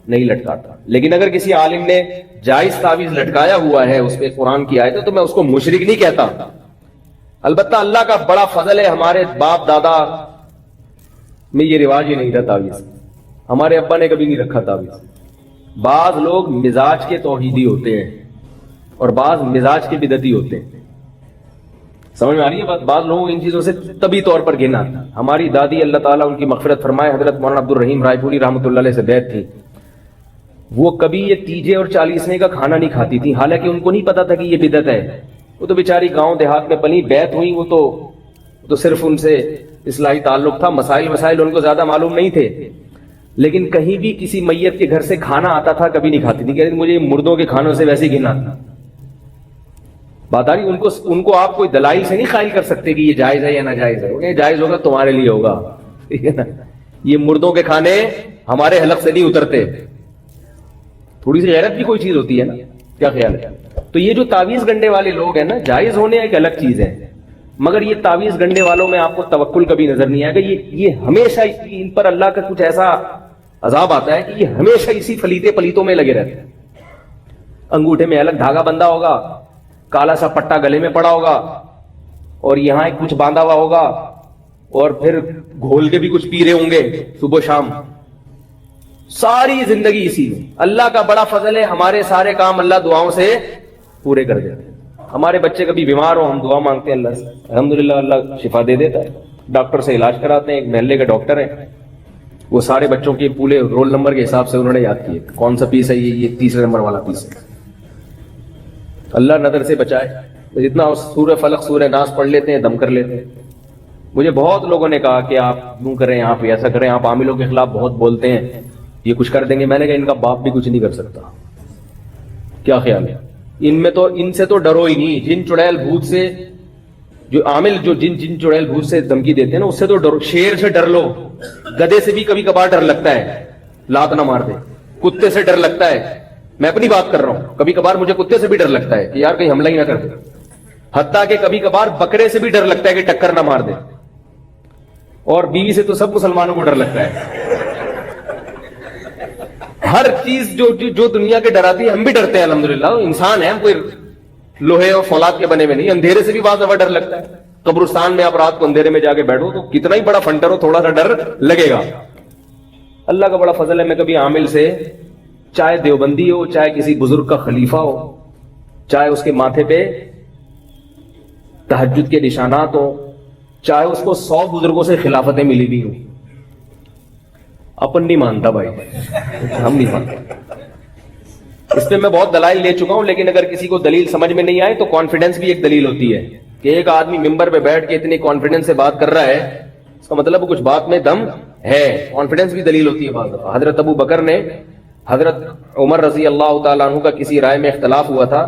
نہیں لٹکاتا. لیکن اگر کسی عالم نے جائز تعویذ لٹکایا ہوا ہے، اس پہ قرآن کی آیت ہے، تو میں اس کو مشرک نہیں کہتا. البتہ اللہ کا بڑا فضل ہے، ہمارے باپ دادا میں یہ رواج ہی نہیں تھا تعویذ. ہمارے ابا نے کبھی نہیں رکھا تعویذ. بعض لوگ مزاج کے توحیدی ہوتے ہیں اور بعض مزاج کے بدعتی ہوتے ہیں. سمجھ میں آ رہی ہے بات؟ بعض لوگوں ان چیزوں سے طبی طور پر گنا. ہماری دادی اللہ تعالیٰ ان کی مغفرت فرمائے حضرت مولانا عبد الرحیم رائے پوری رحمۃ اللہ علیہ سے بیعت تھی. وہ کبھی یہ تیجے اور چالیسویں کا کھانا نہیں کھاتی تھی، حالانکہ ان کو نہیں پتا تھا کہ یہ بدعت ہے. وہ تو بیچاری گاؤں دیہات میں پلی، بیعت ہوئی، وہ تو صرف ان سے اصلاحی تعلق تھا، مسائل ان کو زیادہ معلوم نہیں تھے. لیکن کہیں بھی کسی میت کے گھر سے کھانا آتا تھا کبھی نہیں کھاتی تھی، کہ مجھے مردوں کے کھانوں سے ویسے گھن آتا. بات آ رہی؟ ان کو آپ کوئی دلائل سے نہیں قائل کر سکتے کہ یہ جائز ہے یا ناجائز ہے. یہ جائز ہوگا تمہارے لیے ہوگا, ٹھیک ہے نا. یہ مردوں کے کھانے ہمارے حلق سے نہیں اترتے. تھوڑی سی غیرت بھی کوئی چیز ہوتی ہے نا, کیا خیال ہے؟ تو یہ جو تعویذ گنڈے والے لوگ ہیں نا, جائز ہونے ایک الگ چیز ہے, مگر یہ تعویذ گنڈے والوں میں آپ کو توکل کبھی نظر نہیں آئے گا. یہ ہمیشہ ان پر اللہ کا کچھ ایسا عذاب آتا ہے کہ یہ ہمیشہ اسی فلیتے پلیتوں میں لگے رہتے ہیں. انگوٹھے میں الگ دھاگا بندھا ہوگا, کالا سا پٹا گلے میں پڑا ہوگا, اور یہاں کچھ باندھا ہوا ہوگا, اور پھر گھول کے بھی کچھ پی رہے ہوں گے صبح شام. ساری زندگی اسی میں. اللہ کا بڑا فضل ہے, ہمارے سارے کام اللہ دعاؤں سے پورے کر دیتے ہیں. ہمارے بچے کبھی بیمار ہو, ہم دعا مانگتے ہیں اللہ سے, الحمدللہ اللہ شفا دے دیتا ہے. ڈاکٹر سے علاج کراتے ہیں, ایک محلے کے ڈاکٹر ہیں, وہ سارے بچوں کے پورے رول نمبر کے حساب سے انہوں نے یاد کیے, کون سا پیس ہے, یہ تیسرے نمبر والا پیس ہے. اللہ نظر سے بچائے. جتنا سورہ فلق سورہ ناس پڑھ لیتے ہیں دم کر لیتے ہیں. مجھے بہت لوگوں نے کہا کہ آپ یوں کریں, آپ ایسا کریں, آپ عاملوں کے خلاف بہت بولتے ہیں, یہ کچھ کر دیں گے. میں نے کہا ان کا باپ بھی کچھ نہیں کر سکتا. کیا خیال ہے؟ ان سے تو ڈرو ہی نہیں. جن چڑیل بھوت سے, جو عامل جو جن چڑیل بھوت سے دھمکی دیتے ہیں نا, اس سے تو ڈرو. شیر سے ڈر لو, گدھے سے بھی کبھی کبھار ڈر لگتا ہے, لات نہ مار دے. کتے سے ڈر لگتا ہے, میں اپنی بات کر رہا ہوں, کبھی کبھار مجھے کتے سے بھی ڈر لگتا ہے کہ یار کہیں حملہ ہی نہ کر دے. حتیٰ کہ کبھی کبھار بکرے سے بھی ڈر لگتا ہے کہ ٹکر نہ مار دے. اور بیوی سے تو سب مسلمانوں کو ڈر لگتا ہے. ہر چیز جو دنیا کے ڈراتی ہے, ہم بھی ڈرتے ہیں الحمدللہ. انسان ہے, ہم کوئی لوہے اور فولاد کے بنے ہوئے نہیں. اندھیرے سے بھی بعض دفعہ ڈر لگتا ہے. قبرستان میں آپ رات کو اندھیرے میں جا کے بیٹھو تو کتنا ہی بڑا فنٹر ہو, تھوڑا سا ڈر لگے گا. اللہ کا بڑا فضل ہے, میں کبھی عامل سے, چاہے دیوبندی ہو, چاہے کسی بزرگ کا خلیفہ ہو, چاہے اس کے ماتھے پہ تہجد کے نشانات ہو, چاہے اس کو 100 بزرگوں سے خلافتیں ملی بھی ہوں, اپن نہیں مانتا بھائی, ہم نہیں مانتے. اس پہ میں بہت دلائل لے چکا ہوں, لیکن اگر کسی کو دلیل سمجھ میں نہیں آئے تو کانفیڈنس بھی ایک دلیل ہوتی ہے. کہ ایک آدمی ممبر پہ بیٹھ کے اتنی کانفیڈنس سے بات کر رہا ہے, اس کا مطلب کچھ بات میں دم ہے. کانفیڈنس بھی دلیل ہوتی ہے بعض دفعہ. حضرت ابو بکر نے حضرت عمر رضی اللہ تعالیٰ عنہ کا کسی رائے میں اختلاف ہوا تھا.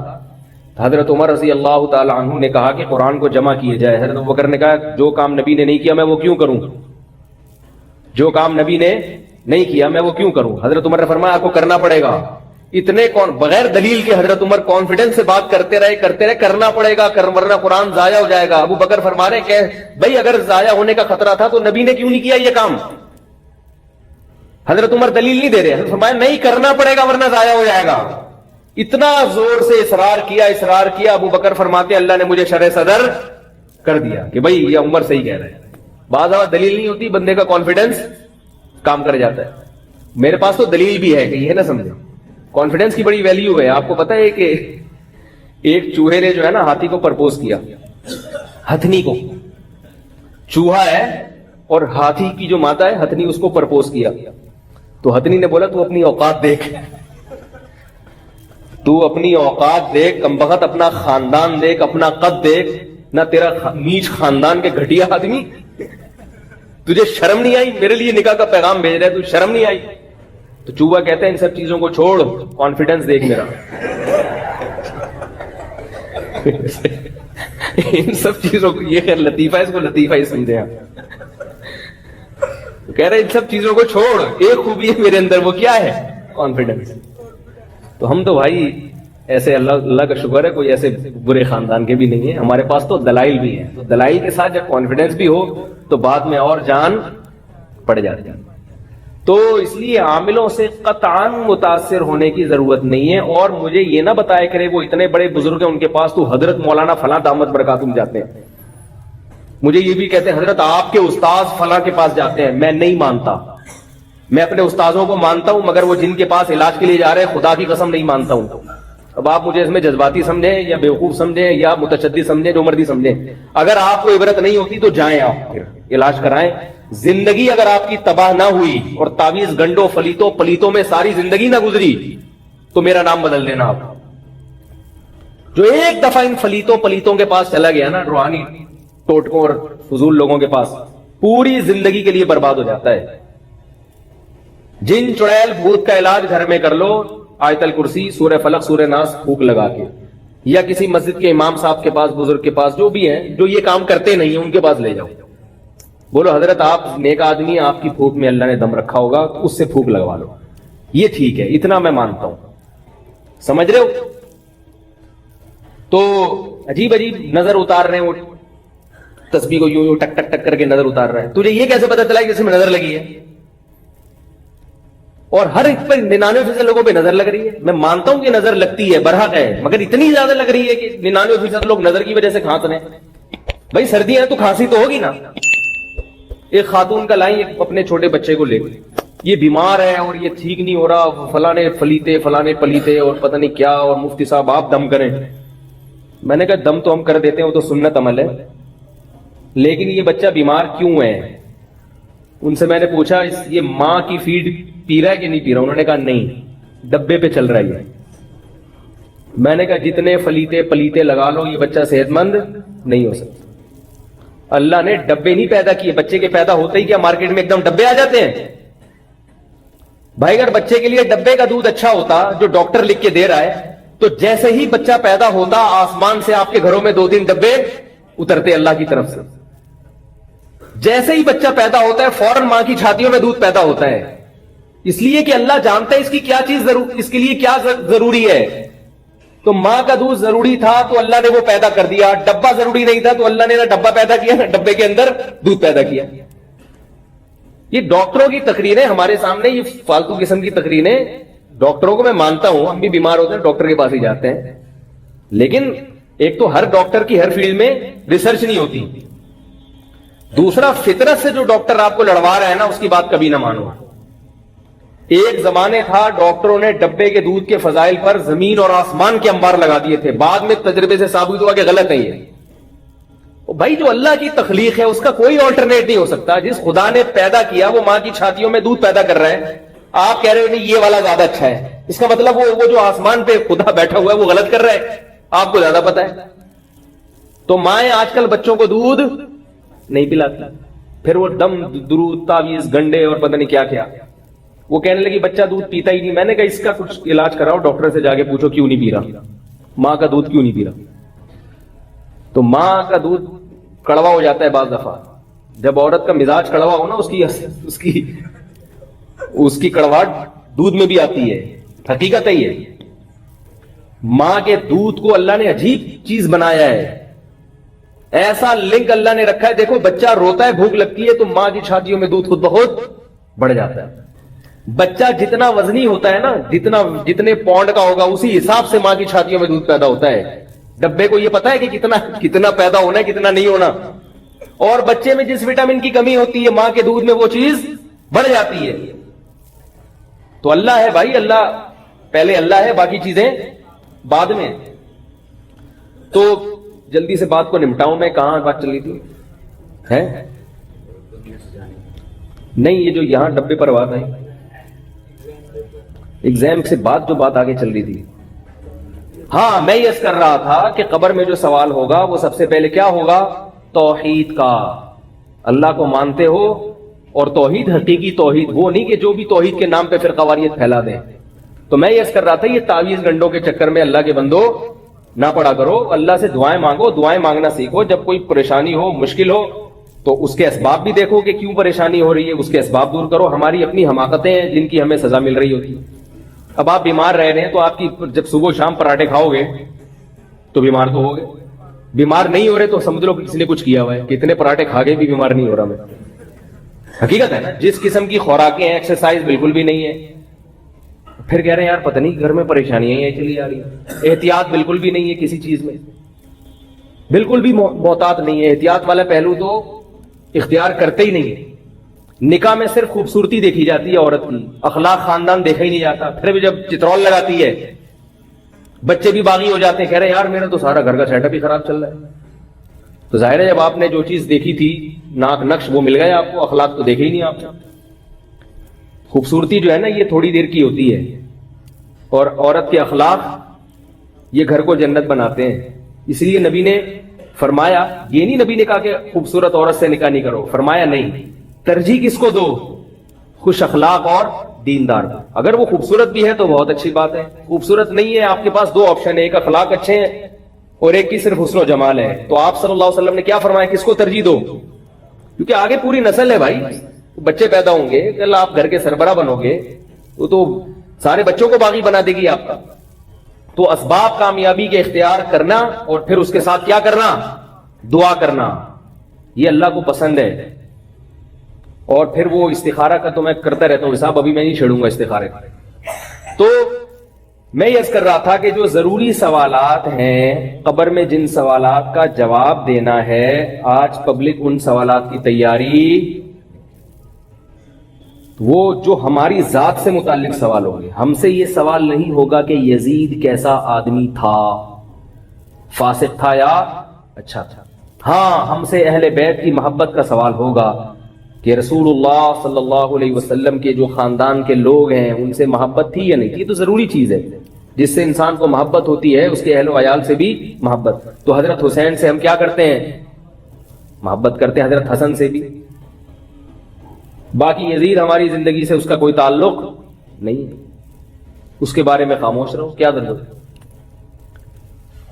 حضرت عمر رضی اللہ تعالیٰ عنہ نے کہا کہ قرآن کو جمع کیے جائے. حضرت ابو بکر نے کہا جو کام نبی نے نہیں کیا میں وہ کیوں کروں, جو کام نبی نے نہیں کیا میں وہ کیوں کروں. حضرت عمر نے فرمایا آپ کو کرنا پڑے گا. اتنے بغیر دلیل کے حضرت عمر کانفیڈنس سے بات کرتے رہے, کرنا پڑے گا, ورنہ قرآن ضائع ہو جائے گا. ابو بکر فرما رہے کہ بھائی اگر ضائع ہونے کا خطرہ تھا تو نبی نے کیوں نہیں کیا یہ کام. حضرت عمر دلیل نہیں دے رہے, حضرت فرمایا نہیں کرنا پڑے گا ورنہ ضائع ہو جائے گا. اتنا زور سے اصرار کیا. ابو بکر فرماتے اللہ نے مجھے شرح صدر کر دیا کہ بھائی یہ عمر صحیح کہہ رہے ہیں. بعض اوقات دلیل نہیں ہوتی, بندے کا کانفیڈنس کام کر جاتا ہے. میرے پاس تو دلیل بھی ہے کہ یہ نہ سمجھے, کانفیڈنس کی بڑی ویلیو ہے. آپ کو پتا ہے کہ ایک چوہے نے جو ہے نا ہاتھی کو پرپوز کیا, ہتھنی کو. چوہا ہے اور ہاتھی کی جو ماتا ہے ہتھنی, اس کو پرپوز کیا. تو ہتھنی نے بولا تو اپنی اوقات دیکھ, تو اپنی اوقات دیکھ, کمبخت اپنا خاندان دیکھ, اپنا قد دیکھ, نہ تیرا نیچ خاندان کے گھٹیا آدمی, تجھے شرم نہیں آئی, میرے لیے نکاح کا پیغام بھیج رہا ہے, تجھے شرم نہیں آئی. تو چوہا کہتا ہے ان سب چیزوں کو چھوڑ, کانفیڈنس دیکھ میرا. ان سب چیزوں کو, یہ خیر لطیفہ ہے, اس کو لطیفہ ہی سمجھے آپ. کہہ رہے ان سب چیزوں کو چھوڑ, ایک خوبی ہے میرے اندر, وہ کیا ہے؟ کانفیڈنس. تو ہم تو بھائی ایسے اللہ کا شکر ہے کوئی ایسے برے خاندان کے بھی نہیں ہیں. ہمارے پاس تو دلائل بھی ہیں. تو دلائل کے ساتھ جب کانفیڈنس بھی ہو تو بعد میں اور جان پڑ جاتی ہے. تو اس لیے عاملوں سے قطعاً متاثر ہونے کی ضرورت نہیں ہے. اور مجھے یہ نہ بتایا کرے وہ اتنے بڑے بزرگ ہیں ان کے پاس تو حضرت مولانا فلاں دامت برکاتہم جاتے ہیں. مجھے یہ بھی کہتے ہیں حضرت آپ کے استاذ فلاں کے پاس جاتے ہیں. میں نہیں مانتا. میں اپنے استاذوں کو مانتا ہوں, مگر وہ جن کے پاس علاج کے لیے جا رہے ہیں خدا کی قسم نہیں مانتا ہوں. اب آپ مجھے اس میں جذباتی سمجھیں یا بیوقوف سمجھیں یا متشدد سمجھیں, جو مرضی سمجھیں. اگر آپ کو عبرت نہیں ہوتی تو جائیں, آپ پھر علاج کرائیں. زندگی اگر آپ کی تباہ نہ ہوئی اور تعویذ گنڈوں پلیتوں میں ساری زندگی نہ گزری تو میرا نام بدل دینا. آپ جو ایک دفعہ ان پلیتوں کے پاس چلا گیا نا, روحانی ٹوٹکوں اور فضول لوگوں کے پاس, پوری زندگی کے لیے برباد ہو جاتا ہے. جن چڑیل بھوت کا علاج گھر میں کر لو, آیت الکرسی, سورہ فلق, سورہ ناس پھونک لگا کے, یا کسی مسجد کے امام صاحب کے پاس, بزرگ کے پاس, جو بھی ہیں جو یہ کام کرتے نہیں ہیں ان کے پاس لے جاؤ, بولو حضرت آپ نیک آدمی ہیں, آپ کی پھونک میں اللہ نے دم رکھا ہوگا, اس سے پھونک لگوا لو, یہ ٹھیک ہے, اتنا میں مانتا ہوں. سمجھ رہے ہو؟ تو عجیب عجیب نظر اتار رہے ہیں, وہ تسبیح کو یوں یوں ٹک ٹک ٹک کر کے نظر اتار رہے ہیں. تجھے یہ کیسے پتا چلا کہ جس میں نظر لگی ہے؟ اور ہر ایک پر 99% لوگوں پہ نظر لگ رہی ہے. میں مانتا ہوں کہ نظر لگتی ہے, برحق ہے, مگر اتنی زیادہ لگ رہی ہے کہ 99% لوگ نظر کی وجہ سے کھانس رہے ہیں. بھائی سردیاں ہیں تو کھانسی تو ہوگی نا. ایک خاتون کا لائیں اپنے چھوٹے بچے کو لے, یہ بیمار ہے اور یہ ٹھیک نہیں ہو رہا, فلانے پلیتے اور پتہ نہیں کیا, اور مفتی صاحب آپ دم کریں. میں نے کہا دم تو ہم کر دیتے ہیں, وہ تو سنت عمل ہے, لیکن یہ بچہ بیمار کیوں ہے؟ ان سے میں نے پوچھا یہ ماں کی فیڈ پی رہا ہے کہ نہیں پی رہا؟ انہوں نے کہا نہیں, ڈبے پہ چل رہا ہے. میں نے کہا جتنے فلیتے پلیتے لگا لو, یہ بچہ صحت مند نہیں ہو سکتا. اللہ نے ڈبے نہیں پیدا کیے, بچے کے پیدا ہوتے ہی کیا مارکیٹ میں ایک دم ڈبے آ جاتے ہیں؟ بھائی اگر بچے کے لیے ڈبے کا دودھ اچھا ہوتا جو ڈاکٹر لکھ کے دے رہا ہے, تو جیسے ہی بچہ پیدا ہوتا آسمان سے آپ کے گھروں میں 2-3 ڈبے اترتے اللہ کی طرف سے. جیسے ہی بچہ پیدا ہوتا ہے فوراً ماں کی چھاتیوں میں دودھ پیدا ہوتا ہے, اس لیے کہ اللہ جانتا ہے اس کی کیا چیز اس کے لیے کیا ضروری ہے. تو ماں کا دودھ ضروری تھا تو اللہ نے وہ پیدا کر دیا, ڈبہ ضروری نہیں تھا تو اللہ نے نہ ڈبہ پیدا کیا نہ ڈبے کے اندر دودھ پیدا کیا. یہ ڈاکٹروں کی تقریریں ہمارے سامنے, یہ فالتو قسم کی تقریریں. ڈاکٹروں کو میں مانتا ہوں, ہم بھی بیمار ہوتے ہیں ڈاکٹر کے پاس ہی جاتے ہیں, لیکن ایک تو ہر ڈاکٹر کی ہر فیلڈ میں ریسرچ نہیں ہوتی, دوسرا فطرت سے جو ڈاکٹر آپ کو لڑوا رہا ہے نا اس کی بات کبھی نہ مانو. ایک زمانے تھا ڈاکٹروں نے ڈبے کے دودھ کے فضائل پر زمین اور آسمان کے انبار لگا دیے تھے, بعد میں تجربے سے ثابت ہوا کہ غلط ہے یہ. بھائی جو اللہ کی تخلیق ہے اس کا کوئی آلٹرنیٹ نہیں ہو سکتا. جس خدا نے پیدا کیا وہ ماں کی چھاتیوں میں دودھ پیدا کر رہا ہے, آپ کہہ رہے ہو نہیں یہ والا زیادہ اچھا ہے, اس کا مطلب وہ جو آسمان پہ خدا بیٹھا ہوا ہے وہ غلط کر رہا ہے, آپ کو زیادہ پتا ہے. تو مائیں آج کل بچوں کو دودھ نہیں پلاتی, پھر وہ دم درود تعویذ گنڈے اور پتہ نہیں کیا کیا. وہ کہنے لگی بچہ دودھ پیتا ہی نہیں. میں نے کہا اس کا کچھ علاج کراؤ, ڈاکٹر سے جا کے پوچھو کیوں نہیں پی رہا, ماں کا دودھ کیوں نہیں پی رہا. تو ماں کا دودھ کڑوا ہو جاتا ہے بعض دفعہ. جب عورت کا مزاج کڑوا ہو نا اس کی کڑواہٹ دودھ میں بھی آتی ہے, حقیقت ہے یہ. ماں کے دودھ کو اللہ نے عجیب چیز بنایا ہے, ایسا لنک اللہ نے رکھا ہے. دیکھو بچہ روتا ہے, بھوک لگتی ہے تو ماں کی چھاتیوں میں دودھ خود بخود بڑھ جاتا ہے. بچہ جتنا وزنی ہوتا ہے نا, جتنے پاؤنڈ کا ہوگا اسی حساب سے ماں کی چھاتیوں میں دودھ پیدا ہوتا ہے. ڈبے کو یہ پتا ہے کہ کتنا پیدا ہونا ہے کتنا نہیں ہونا, اور بچے میں جس وٹامن کی کمی ہوتی ہے ماں کے دودھ میں وہ چیز بڑھ جاتی ہے. تو اللہ ہے بھائی, اللہ پہلے اللہ ہے, باقی چیزیں بعد میں. تو جلدی سے بات کو نمٹاؤں میں, کہاں بات چل رہی تھی ہے نہیں, یہ جو یہاں ڈبے پر بات آئی ایگزام سے بعد جو بات آگے چل رہی تھی. ہاں میں یہ کر رہا تھا کہ قبر میں جو سوال ہوگا وہ سب سے پہلے کیا ہوگا, توحید کا. اللہ کو مانتے ہو, اور توحید حقیقی توحید, وہ نہیں کہ جو بھی توحید کے نام پہ فرقہ واریت پھیلا دیں. تو میں یہ کر رہا تھا یہ تعویذ گنڈوں کے چکر میں اللہ کے بندو نہ پڑا کرو, اللہ سے دعائیں مانگو, دعائیں مانگنا سیکھو. جب کوئی پریشانی ہو, مشکل ہو, تو اس کے اسباب بھی دیکھو کہ کیوں پریشانی ہو رہی ہے, اس کے اسباب دور کرو. ہماری اپنی حماقتیں ہیں جن کی ہمیں سزا مل رہی ہوتی ہے. اب آپ بیمار رہ رہے ہیں تو آپ کی جب صبح شام پراٹھے کھاؤ گے تو بیمار تو ہوگے, بیمار نہیں ہو رہے تو سمجھ لو کسی نے کچھ کیا ہوا ہے. کتنے پراٹھے کھا کے بھی بیمار نہیں ہو رہا میں, حقیقت ہے نا. جس قسم کی خوراکیں ہیں, ایکسرسائز بالکل بھی نہیں ہے, پھر کہہ رہے ہیں یار پتہ نہیں گھر میں پریشانیاں ہیں چلی آ رہی ہیں. احتیاط بالکل بھی نہیں ہے کسی چیز میں, بالکل بھی محتاط نہیں ہے. احتیاط والا پہلو تو اختیار کرتے ہی نہیں ہے. نکاح میں صرف خوبصورتی دیکھی جاتی ہے عورت کی, اخلاق خاندان دیکھا ہی نہیں جاتا. پھر بھی جب چترول لگاتی ہے بچے بھی باغی ہو جاتے ہیں, کہہ رہے ہیں یار میرا تو سارا گھر کا سیٹ اپ ہی خراب چل رہا ہے. تو ظاہر ہے جب آپ نے جو چیز دیکھی تھی ناک نقش وہ مل گیا آپ کو, اخلاق تو دیکھے ہی نہیں آپ نے. خوبصورتی جو ہے نا یہ تھوڑی دیر کی ہوتی ہے, اور عورت کے اخلاق یہ گھر کو جنت بناتے ہیں. اس لیے نبی نے فرمایا, یہ نہیں نبی نے کہا کہ خوبصورت عورت سے نکاح نہیں کرو, فرمایا نہیں, ترجیح کس کو دو, خوش اخلاق اور دیندار. اگر وہ خوبصورت بھی ہے تو بہت اچھی بات ہے, خوبصورت نہیں ہے آپ کے پاس دو آپشن ہے, ایک اخلاق اچھے ہیں اور ایک کی صرف حسن و جمال ہے. تو آپ صلی اللہ علیہ وسلم نے کیا فرمایا, کس کو ترجیح دو؟ کیونکہ آگے پوری نسل ہے بھائی, بچے پیدا ہوں گے, کل آپ گھر کے سربراہ بنو گے تو سارے بچوں کو باغی بنا دے گی آپ کا. تو اسباب کامیابی کے اختیار کرنا اور پھر اس کے ساتھ کیا کرنا, دعا کرنا, یہ اللہ کو پسند ہے. اور پھر وہ استخارہ کا تو میں کرتا رہتا ہوں حساب, ابھی میں نہیں چھیڑوں گا استخارے کا. تو میں یہ کر رہا تھا کہ جو ضروری سوالات ہیں قبر میں, جن سوالات کا جواب دینا ہے, آج پبلک ان سوالات کی تیاری, وہ جو ہماری ذات سے متعلق سوال ہوں گے. ہم سے یہ سوال نہیں ہوگا کہ یزید کیسا آدمی تھا, فاسق تھا یا اچھا تھا. ہاں, ہم سے اہل بیت کی محبت کا سوال ہوگا کہ رسول اللہ صلی اللہ علیہ وسلم کے جو خاندان کے لوگ ہیں ان سے محبت تھی یا نہیں تھی. یہ تو ضروری چیز ہے, جس سے انسان کو محبت ہوتی ہے اس کے اہل و عیال سے بھی محبت. تو حضرت حسین سے ہم کیا کرتے ہیں, محبت کرتے ہیں, حضرت حسن سے بھی. باقی یزید ہماری زندگی سے اس کا کوئی تعلق نہیں, اس کے بارے میں خاموش رہو, کیا ضرورت ہے.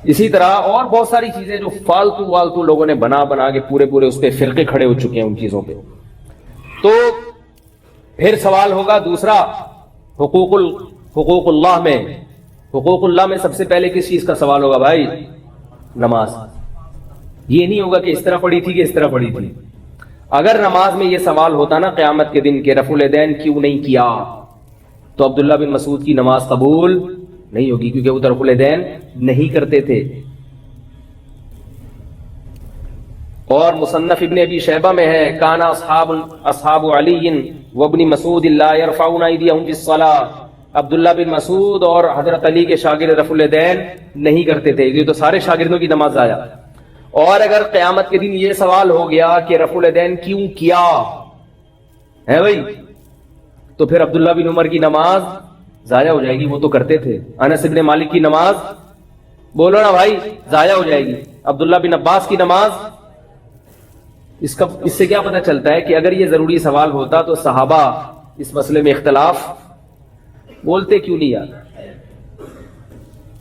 اسی طرح اور بہت ساری چیزیں جو فالتو والتو لوگوں نے بنا کے پورے اس پہ فرقے کھڑے ہو چکے ہیں ان چیزوں پہ. تو پھر سوال ہوگا دوسرا, حقوق اللہ میں. حقوق اللہ میں سب سے پہلے کس چیز کا سوال ہوگا بھائی, نماز. یہ نہیں ہوگا کہ اس طرح پڑھی تھی کہ اس طرح پڑھی تھی. اگر نماز میں یہ سوال ہوتا نا قیامت کے دن کہ رفع الیدین کیوں نہیں کیا, تو عبداللہ بن مسعود کی نماز قبول نہیں ہوگی, کیونکہ وہ رفع الیدین نہیں کرتے تھے. اور مصنف ابن ابی شیبہ میں ہے, کانا اصحاب علی وابن مسعود لا يرفعون ایدیہم فی الصلاۃ. عبداللہ بن مسعود اور حضرت علی کے شاگرد رفع الیدین نہیں کرتے تھے. یہ تو سارے شاگردوں کی نماز آیا. اور اگر قیامت کے دن یہ سوال ہو گیا کہ رفع الیدین کیوں کیا ہے بھائی, تو پھر عبداللہ بن عمر کی نماز ضائع ہو جائے گی, وہ تو کرتے تھے. انس بن مالک کی نماز بولو نا بھائی ضائع ہو جائے گی. عبداللہ بن عباس کی نماز. اس سے کیا پتہ چلتا ہے کہ اگر یہ ضروری سوال ہوتا تو صحابہ اس مسئلے میں اختلاف بولتے کیوں نہیں یار,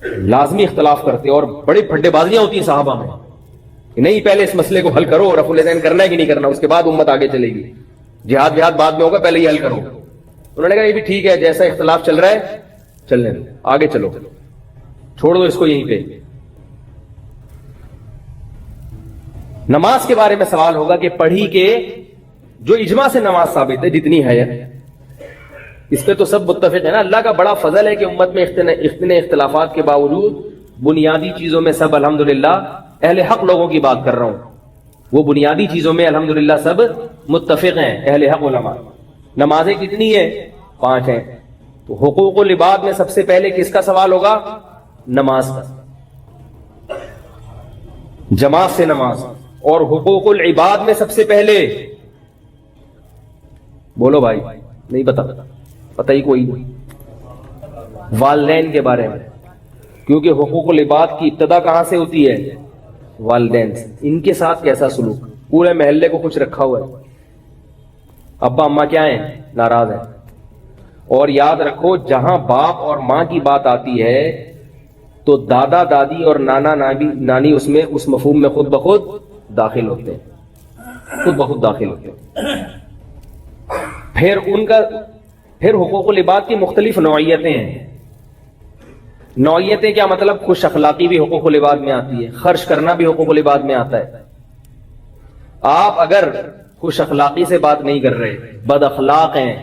لازمی اختلاف کرتے. اور بڑی پھڈے بازیاں ہوتی ہیں صحابہ میں, نہیں پہلے اس مسئلے کو حل کرو, رفع الیدین کرنا ہے کہ نہیں کرنا, اس کے بعد امت آگے چلے گی. جہاد بعد میں ہوگا, پہلے ہی حل کرو. انہوں نے کہا یہ بھی ٹھیک ہے, جیسا اختلاف چل رہا ہے چلنے دو, آگے چلو, چھوڑ دو اس کو یہیں پہ. نماز کے بارے میں سوال ہوگا کہ پڑھی کے جو اجماع سے نماز ثابت ہے جتنی ہے, اس پہ تو سب متفق ہے نا. اللہ کا بڑا فضل ہے کہ امت میں اتنے اختلافات کے باوجود بنیادی چیزوں میں سب الحمدللہ اہل حق لوگوں کی بات کر رہا ہوں, وہ بنیادی چیزوں میں الحمدللہ سب متفق ہیں اہل حق علماء. نمازیں کتنی ہیں, 5 ہیں. تو حقوق العباد میں سب سے پہلے کس کا سوال ہوگا, نماز کا, جماعت سے نماز. اور حقوق العباد میں سب سے پہلے بولو بھائی, نہیں پتہ ہی کوئی نہیں, والدین کے بارے میں. کیونکہ حقوق العباد کی ابتدا کہاں سے ہوتی ہے, والدین سے. ان کے ساتھ کیسا سلوک, پورے محلے کو خوش رکھا ہوا ہے, ابا اماں کیا ہیں, ناراض ہیں. اور یاد رکھو جہاں باپ اور ماں کی بات آتی ہے تو دادا دادی اور نانا نانی اس میں اس مفہوم میں خود بخود داخل ہوتے ہیں, خود بخود داخل ہوتے ہیں. پھر حقوق العباد کی مختلف نوعیتیں ہیں. نوعیتیں کیا مطلب, خوش اخلاقی بھی حقوق العباد میں آتی ہے, خرچ کرنا بھی حقوق العباد میں آتا ہے. آپ اگر خوش اخلاقی سے بات نہیں کر رہے, بد اخلاق ہیں,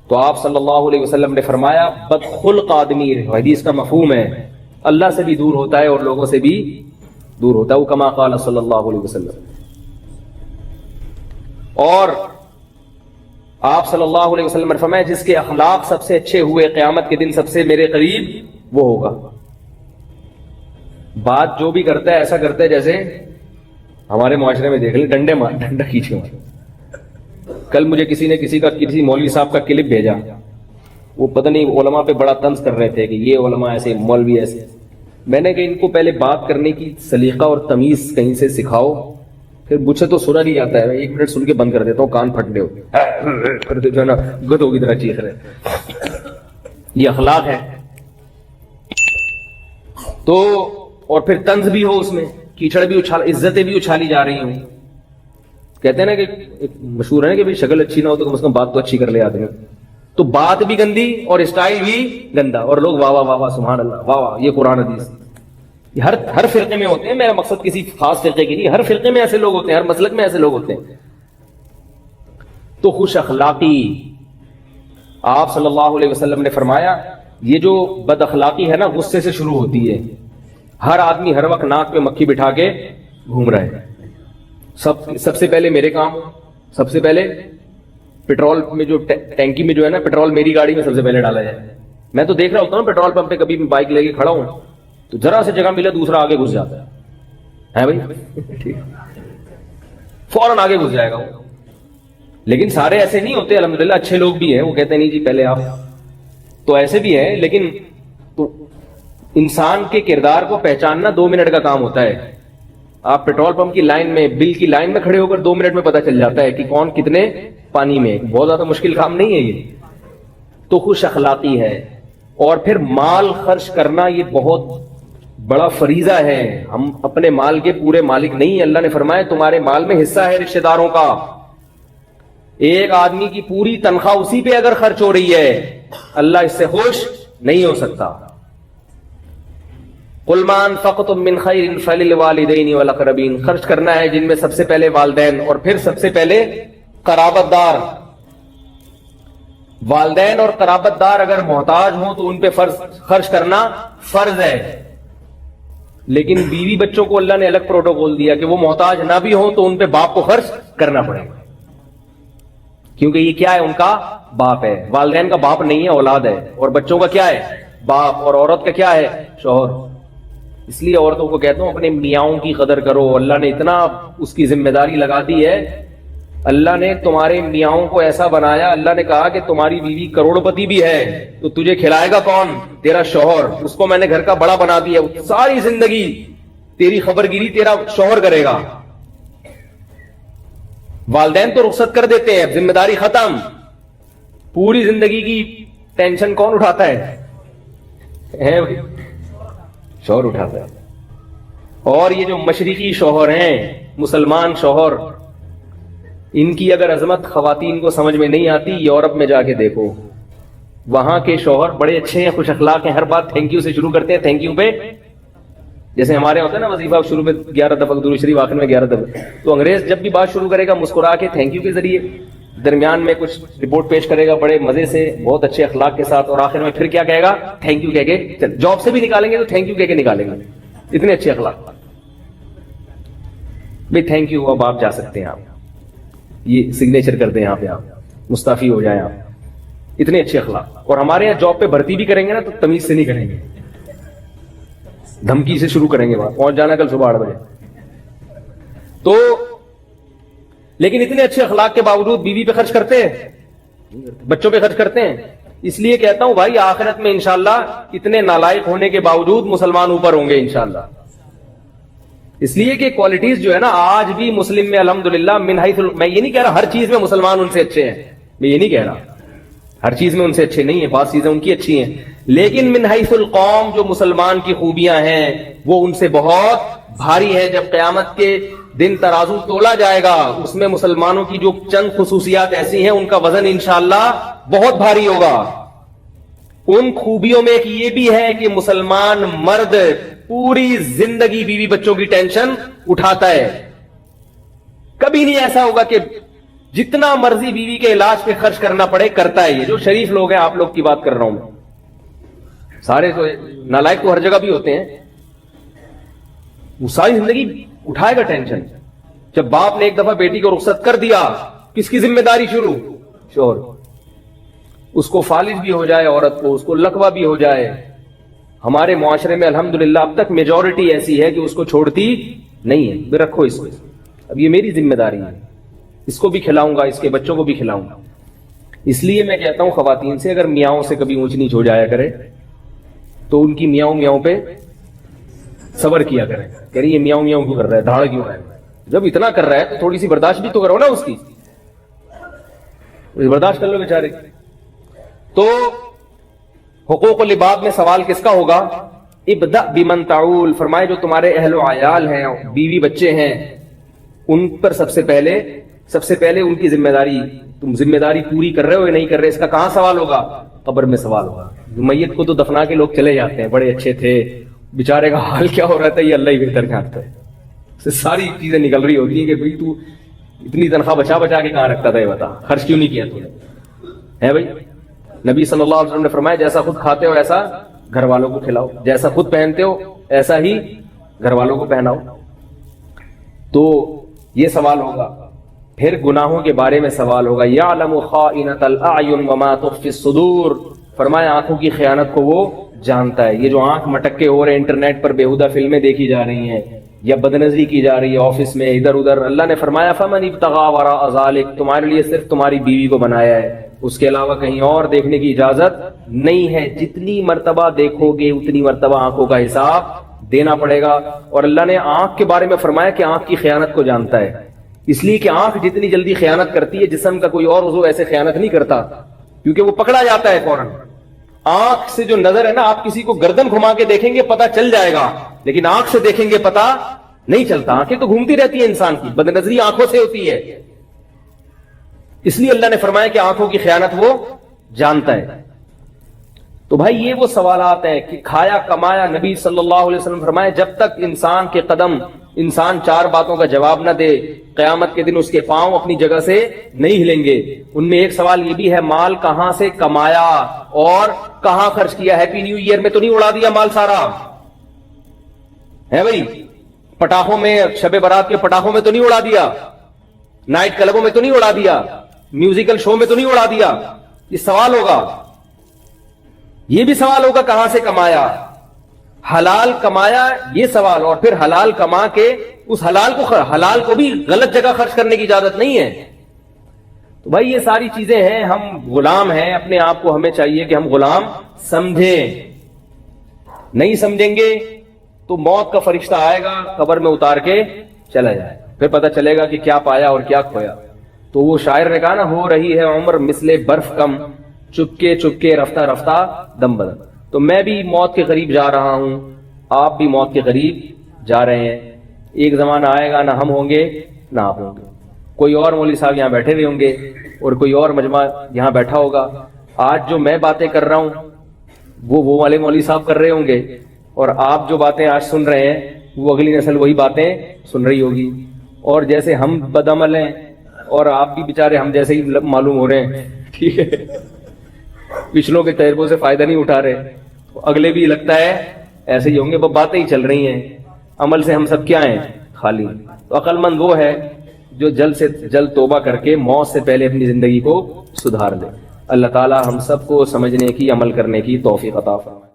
تو آپ صلی اللہ علیہ وسلم نے فرمایا بد خلق آدمی, حدیث کا مفہوم ہے, اللہ سے بھی دور ہوتا ہے اور لوگوں سے بھی دور ہوتا ہے. وہ کما قال صلی اللہ علیہ وسلم. اور آپ صلی اللہ علیہ وسلم نے فرمایا جس کے اخلاق سب سے اچھے ہوئے قیامت کے دن سب سے میرے قریب وہ ہوگا. بات جو بھی کرتا ہے ایسا کرتا ہے جیسے ہمارے معاشرے میں دیکھ لیں, ڈنڈا کھینچے مار. کل مجھے کسی مولوی صاحب کا کلپ بھیجا, وہ پتہ نہیں علماء پہ بڑا طنز کر رہے تھے کہ یہ علماء ایسے, مولوی ایسے. میں نے کہا ان کو پہلے بات کرنے کی سلیقہ اور تمیز کہیں سے سکھاؤ, پھر مجھ سے تو سنا نہیں جاتا ہے, 1 منٹ سن کے بند کر دیتا ہوں, کان پھٹنے ہو نا, گدھوں کی طرح چیخ رہے. یہ اخلاق ہے. تو اور پھر طنز بھی ہو اس میں, کیچڑ بھی اچھال, عزتیں بھی اچھالی جا رہی ہوں. کہتے ہیں نا کہ ایک مشہور ہے کہ بھائی شکل اچھی نہ ہو تو کم از کم بات تو اچھی کر لے آدمی. تو بات بھی گندی اور اسٹائل بھی گندا, اور لوگ واہ واہ واہ واہ سبحان اللہ واہ واہ, یہ قرآن حدیث. یہ ہر فرقے میں ہوتے ہیں, میرا مقصد کسی خاص فرقے کی نہیں, ہر فرقے میں ایسے لوگ ہوتے ہیں, ہر مسلک میں ایسے لوگ ہوتے ہیں. تو خوش اخلاقی, آپ صلی اللہ علیہ وسلم نے فرمایا یہ جو بد اخلاقی ہے نا غصے سے شروع ہوتی ہے. ہر آدمی ہر وقت ناک پہ مکھی بٹھا کے گھوم رہا ہے. سب سے پہلے میرے کام, سب سے پہلے پیٹرول میں جو ٹینکی میں جو ہے نا پیٹرول میری گاڑی میں سب سے پہلے ڈالا جائے. میں تو دیکھ رہا ہوتا ہوں پیٹرول پمپ پہ, کبھی میں بائک لے کے کھڑا ہوں تو ذرا سے جگہ ملے دوسرا آگے گھس جاتا ہے بھائی, فوراً آگے گھس جائے گا وہ. لیکن سارے ایسے نہیں ہوتے, الحمدللہ اچھے لوگ بھی ہیں, وہ کہتے ہیں نہیں جی پہلے آپ, تو ایسے بھی ہیں. لیکن تو انسان کے کردار کو پہچاننا 2 منٹ کا کام ہوتا ہے. آپ پیٹرول پمپ کی لائن میں, بل کی لائن میں کھڑے ہو کر 2 منٹ میں پتا چل جاتا ہے کہ کون کتنے پانی میں. بہت زیادہ مشکل کام نہیں ہے یہ. تو خوش اخلاقی ہے. اور پھر مال خرچ کرنا یہ بہت بڑا فریضہ ہے. ہم اپنے مال کے پورے مالک نہیں. اللہ نے فرمایا تمہارے مال میں حصہ ہے رشتہ داروں کا. ایک آدمی کی پوری تنخواہ اسی پہ اگر خرچ ہو رہی ہے, اللہ اس سے خوش نہیں ہو سکتا. قل ما انفقتم من خیر فللوالدین والاقربین, خرچ کرنا ہے جن میں سب سے پہلے والدین اور پھر سب سے پہلے قرابت دار. والدین اور قرابت دار اگر محتاج ہوں تو ان پہ خرچ کرنا فرض ہے. لیکن بیوی بچوں کو اللہ نے الگ پروٹوکول دیا کہ وہ محتاج نہ بھی ہوں تو ان پہ باپ کو خرچ کرنا پڑے گا, کیونکہ یہ کیا ہے, ان کا باپ ہے. والدین کا باپ نہیں ہے, اولاد ہے. اور بچوں کا کیا ہے, باپ. اور عورت کا کیا ہے, شوہر. اس لیے عورتوں کو کہتا ہوں اپنے میاؤں کی قدر کرو. اللہ نے اتنا اس کی ذمہ داری لگا دی ہے. اللہ نے تمہارے میاؤں کو ایسا بنایا, اللہ نے کہا کہ تمہاری بیوی کروڑ پتی بھی ہے تو تجھے کھلائے گا کون, تیرا شوہر. اس کو میں نے گھر کا بڑا بنا دیا, ساری زندگی تیری خبرگیری تیرا شوہر کرے گا. والدین تو رخصت کر دیتے ہیں, ذمہ داری ختم. پوری زندگی کی ٹینشن کون اٹھاتا ہے, شوہر اٹھاتا ہے. اور یہ جو مشرقی شوہر ہیں, مسلمان شوہر, ان کی اگر عظمت خواتین کو سمجھ میں نہیں آتی, یورپ میں جا کے دیکھو. وہاں کے شوہر بڑے اچھے ہیں, خوش اخلاق ہیں, ہر بات تھینک یو سے شروع کرتے ہیں. تھینک یو پہ جیسے ہمارے ہوتا ہے نا وظیفہ شروع میں 11 دفعہ, درود شریف آخر میں 11 دفعہ, تو انگریز جب بھی بات شروع کرے گا مسکرا کے تھینک یو کے ذریعے, درمیان میں کچھ رپورٹ پیش کرے گا بڑے مزے سے, بہت اچھے اخلاق کے ساتھ, اور آخر میں پھر کیا کہے گا, تھینک یو کہہ کے. جاب سے بھی نکالیں گے تو تھینک یو کہہ کے نکالیں گے, اتنے اچھے اخلاق. بھائی تھینک یو, اب آپ جا سکتے ہیں, آپ یہ سگنیچر کر دیں, یہاں پہ آپ مستعفی ہو جائیں, آپ. اتنے اچھے اخلاق. اور ہمارے یہاں جاب پہ بھرتی بھی کریں گے نا تو تمیز سے نہیں کریں گے, دھمکی سے شروع کریں گے, وہاں پہنچ جانا کل صبح 8 بجے. تو لیکن اتنے اچھے اخلاق کے باوجود بیوی پہ خرچ کرتے ہیں, بچوں پہ خرچ کرتے ہیں. اس لیے کہتا ہوں بھائی آخرت میں انشاءاللہ اتنے نالائق ہونے کے باوجود مسلمان اوپر ہوں گے انشاءاللہ. اس لیے کہ کوالٹیز جو ہے نا آج بھی مسلم میں الحمدللہ من حیث, میں یہ نہیں کہہ رہا ہر چیز میں مسلمان ان سے اچھے ہیں, میں یہ نہیں کہہ رہا ہر چیز میں ان سے اچھے نہیں ہیں, بعض چیزیں ان کی اچھی ہیں, لیکن من حیث القوم جو مسلمان کی خوبیاں ہیں وہ ان سے بہت بھاری ہے. جب قیامت کے دن ترازو تولا جائے گا اس میں مسلمانوں کی جو چند خصوصیات ایسی ہیں ان کا وزن انشاءاللہ بہت بھاری ہوگا. ان خوبیوں میں ایک یہ بھی ہے کہ مسلمان مرد پوری زندگی بیوی بچوں کی ٹینشن اٹھاتا ہے. کبھی نہیں ایسا ہوگا کہ جتنا مرضی بیوی کے علاج پہ خرچ کرنا پڑے کرتا ہے. یہ جو شریف لوگ ہیں, آپ لوگ کی بات کر رہا ہوں, سارے تو نالائق تو ہر جگہ بھی ہوتے ہیں, وہ ساری زندگی اٹھائے گا ٹینشن. جب باپ نے ایک دفعہ بیٹی کو رخصت کر دیا, کس کی ذمہ داری شروع, شوہر. اس کو فالج بھی ہو جائے عورت کو, اس کو لقوہ بھی ہو جائے. ہمارے معاشرے میں الحمدللہ اب تک میجورٹی ایسی ہے کہ اس کو چھوڑتی نہیں ہے, رکھو اس کو, اب یہ میری ذمہ داری ہے, اس کو بھی کھلاؤں گا, اس کے بچوں کو بھی کھلاؤں گا. اس لیے میں کہتا ہوں خواتین سے اگر میاؤں سے کبھی اونچ نیچ ہو جایا کرے تو ان کی میاؤں پہ صبر کیا کرے. کہ یہ میاؤں کیوں کر رہا ہے, دھاڑ کیوں رہا ہے, جب اتنا کر رہا ہے تو تھوڑی سی برداشت بھی تو کرو نا اس کی, برداشت کر لو بیچارے. تو حقوق العباد میں سوال کس کا ہوگا, ابدأ بمن تعول، فرمائے جو تمہارے اہل و عیال ہیں، بیوی بچے ہیں، ان پر سب سے پہلے ان کی ذمہ داری، تم ذمہ داری پوری کر رہے ہو یا نہیں کر رہے، اس کا کہاں سوال ہوگا؟ قبر میں سوال ہوگا۔ میت کو تو دفنا کے لوگ چلے جاتے ہیں، بڑے اچھے تھے، بیچارے کا حال کیا ہو رہا تھا یہ اللہ ہی بہتر جانتا ہے، سے ساری چیزیں نکل رہی ہوتی ہیں کہ بھئی تو اتنی تنخواہ بچا کے کہاں رکھتا تھا، یہ بتا خرچ کیوں نہیں کیا تو نے، ہے بھائی؟ نبی صلی اللہ علیہ وسلم نے فرمایا جیسا خود کھاتے ہو ایسا گھر والوں کو کھلاؤ، جیسا خود پہنتے ہو ایسا ہی گھر والوں کو پہناؤ۔ تو یہ سوال ہوگا، پھر گناہوں کے بارے میں سوال ہوگا، یعلم خائنۃ الاعین وما تخفی الصدور، فرمایا آنکھوں کی خیانت کو وہ جانتا ہے۔ یہ جو آنکھ مٹکے ہو رہے ہیں، انٹرنیٹ پر بیہودہ فلمیں دیکھی جا رہی ہیں یا بدنظری کی جا رہی ہے آفس میں ادھر ادھر، اللہ نے فرمایا فمن ابتغى وراء ذلك، تمہارے لیے صرف تمہاری بیوی کو بنایا ہے، اس کے علاوہ کہیں اور دیکھنے کی اجازت نہیں ہے۔ جتنی مرتبہ دیکھو گے اتنی مرتبہ آنکھوں کا حساب دینا پڑے گا۔ اور اللہ نے آنکھ کے بارے میں فرمایا کہ آنکھ کی خیانت کو جانتا ہے، اس لیے کہ آنکھ جتنی جلدی خیانت کرتی ہے جسم کا کوئی اور عضو ایسے خیانت نہیں کرتا، کیونکہ وہ پکڑا جاتا ہے فوراً۔ آنکھ سے جو نظر ہے نا، آپ کسی کو گردن گھما کے دیکھیں گے پتہ چل جائے گا، لیکن آنکھ سے دیکھیں گے پتہ نہیں چلتا۔ آنکھیں تو گھومتی رہتی ہیں انسان کی، بد نظری آنکھوں سے ہوتی ہے، اس لیے اللہ نے فرمایا کہ آنکھوں کی خیانت وہ جانتا ہے۔ تو بھائی یہ وہ سوالات ہیں کہ کھایا کمایا، نبی صلی اللہ علیہ وسلم فرمائے جب تک انسان کے قدم، انسان چار باتوں کا جواب نہ دے، قیامت کے دن اس کے پاؤں اپنی جگہ سے نہیں ہلیں گے۔ ان میں ایک سوال یہ بھی ہے، مال کہاں سے کمایا اور کہاں خرچ کیا؟ ہیپی نیو ایئر میں تو نہیں اڑا دیا مال سارا، ہے بھائی؟ پٹاخوں میں، شب برات کے پٹاخوں میں تو نہیں اڑا دیا، نائٹ کلبوں میں تو نہیں اڑا دیا، میوزیکل شو میں تو نہیں اڑا دیا؟ یہ سوال ہوگا، یہ بھی سوال ہوگا کہاں سے کمایا، حلال کمایا، یہ سوال۔ اور پھر حلال کما کے اس حلال کو بھی غلط جگہ خرچ کرنے کی اجازت نہیں ہے۔ تو بھائی یہ ساری چیزیں ہیں، ہم غلام ہیں اپنے آپ کو، ہمیں چاہیے کہ ہم غلام سمجھیں، نہیں سمجھیں گے تو موت کا فرشتہ آئے گا، قبر میں اتار کے چلا جائے، پھر پتہ چلے گا کہ کیا پایا اور کیا کھویا۔ تو وہ شاعر نے کہا نا، ہو رہی ہے عمر مثل برف کم، چپکے چپکے رفتہ رفتہ دم بدم۔ تو میں بھی موت کے قریب جا رہا ہوں، آپ بھی موت کے قریب جا رہے ہیں۔ ایک زمانہ آئے گا نہ ہم ہوں گے نہ آپ ہوں گے، کوئی اور مولوی صاحب یہاں بیٹھے ہوئے ہوں گے اور کوئی اور مجمع یہاں بیٹھا ہوگا۔ آج جو میں باتیں کر رہا ہوں وہ والے مولوی صاحب کر رہے ہوں گے، اور آپ جو باتیں آج سن رہے ہیں وہ اگلی نسل وہی باتیں سن رہی ہوگی۔ اور جیسے ہم بدعمل ہیں اور آپ بھی بیچارے ہم جیسے ہی معلوم ہو رہے ہیں، ٹھیک ہے، پچھلوں کے تجربوں سے فائدہ نہیں اٹھا رہے، اگلے بھی لگتا ہے ایسے ہی ہوں گے، باتیں ہی چل رہی ہیں، عمل سے ہم سب کیا ہیں؟ خالی۔ تو عقل مند وہ ہے جو جلد سے جلد توبہ کر کے موت سے پہلے اپنی زندگی کو سدھار دے۔ اللہ تعالی ہم سب کو سمجھنے کی، عمل کرنے کی توفیق عطا فرمائے۔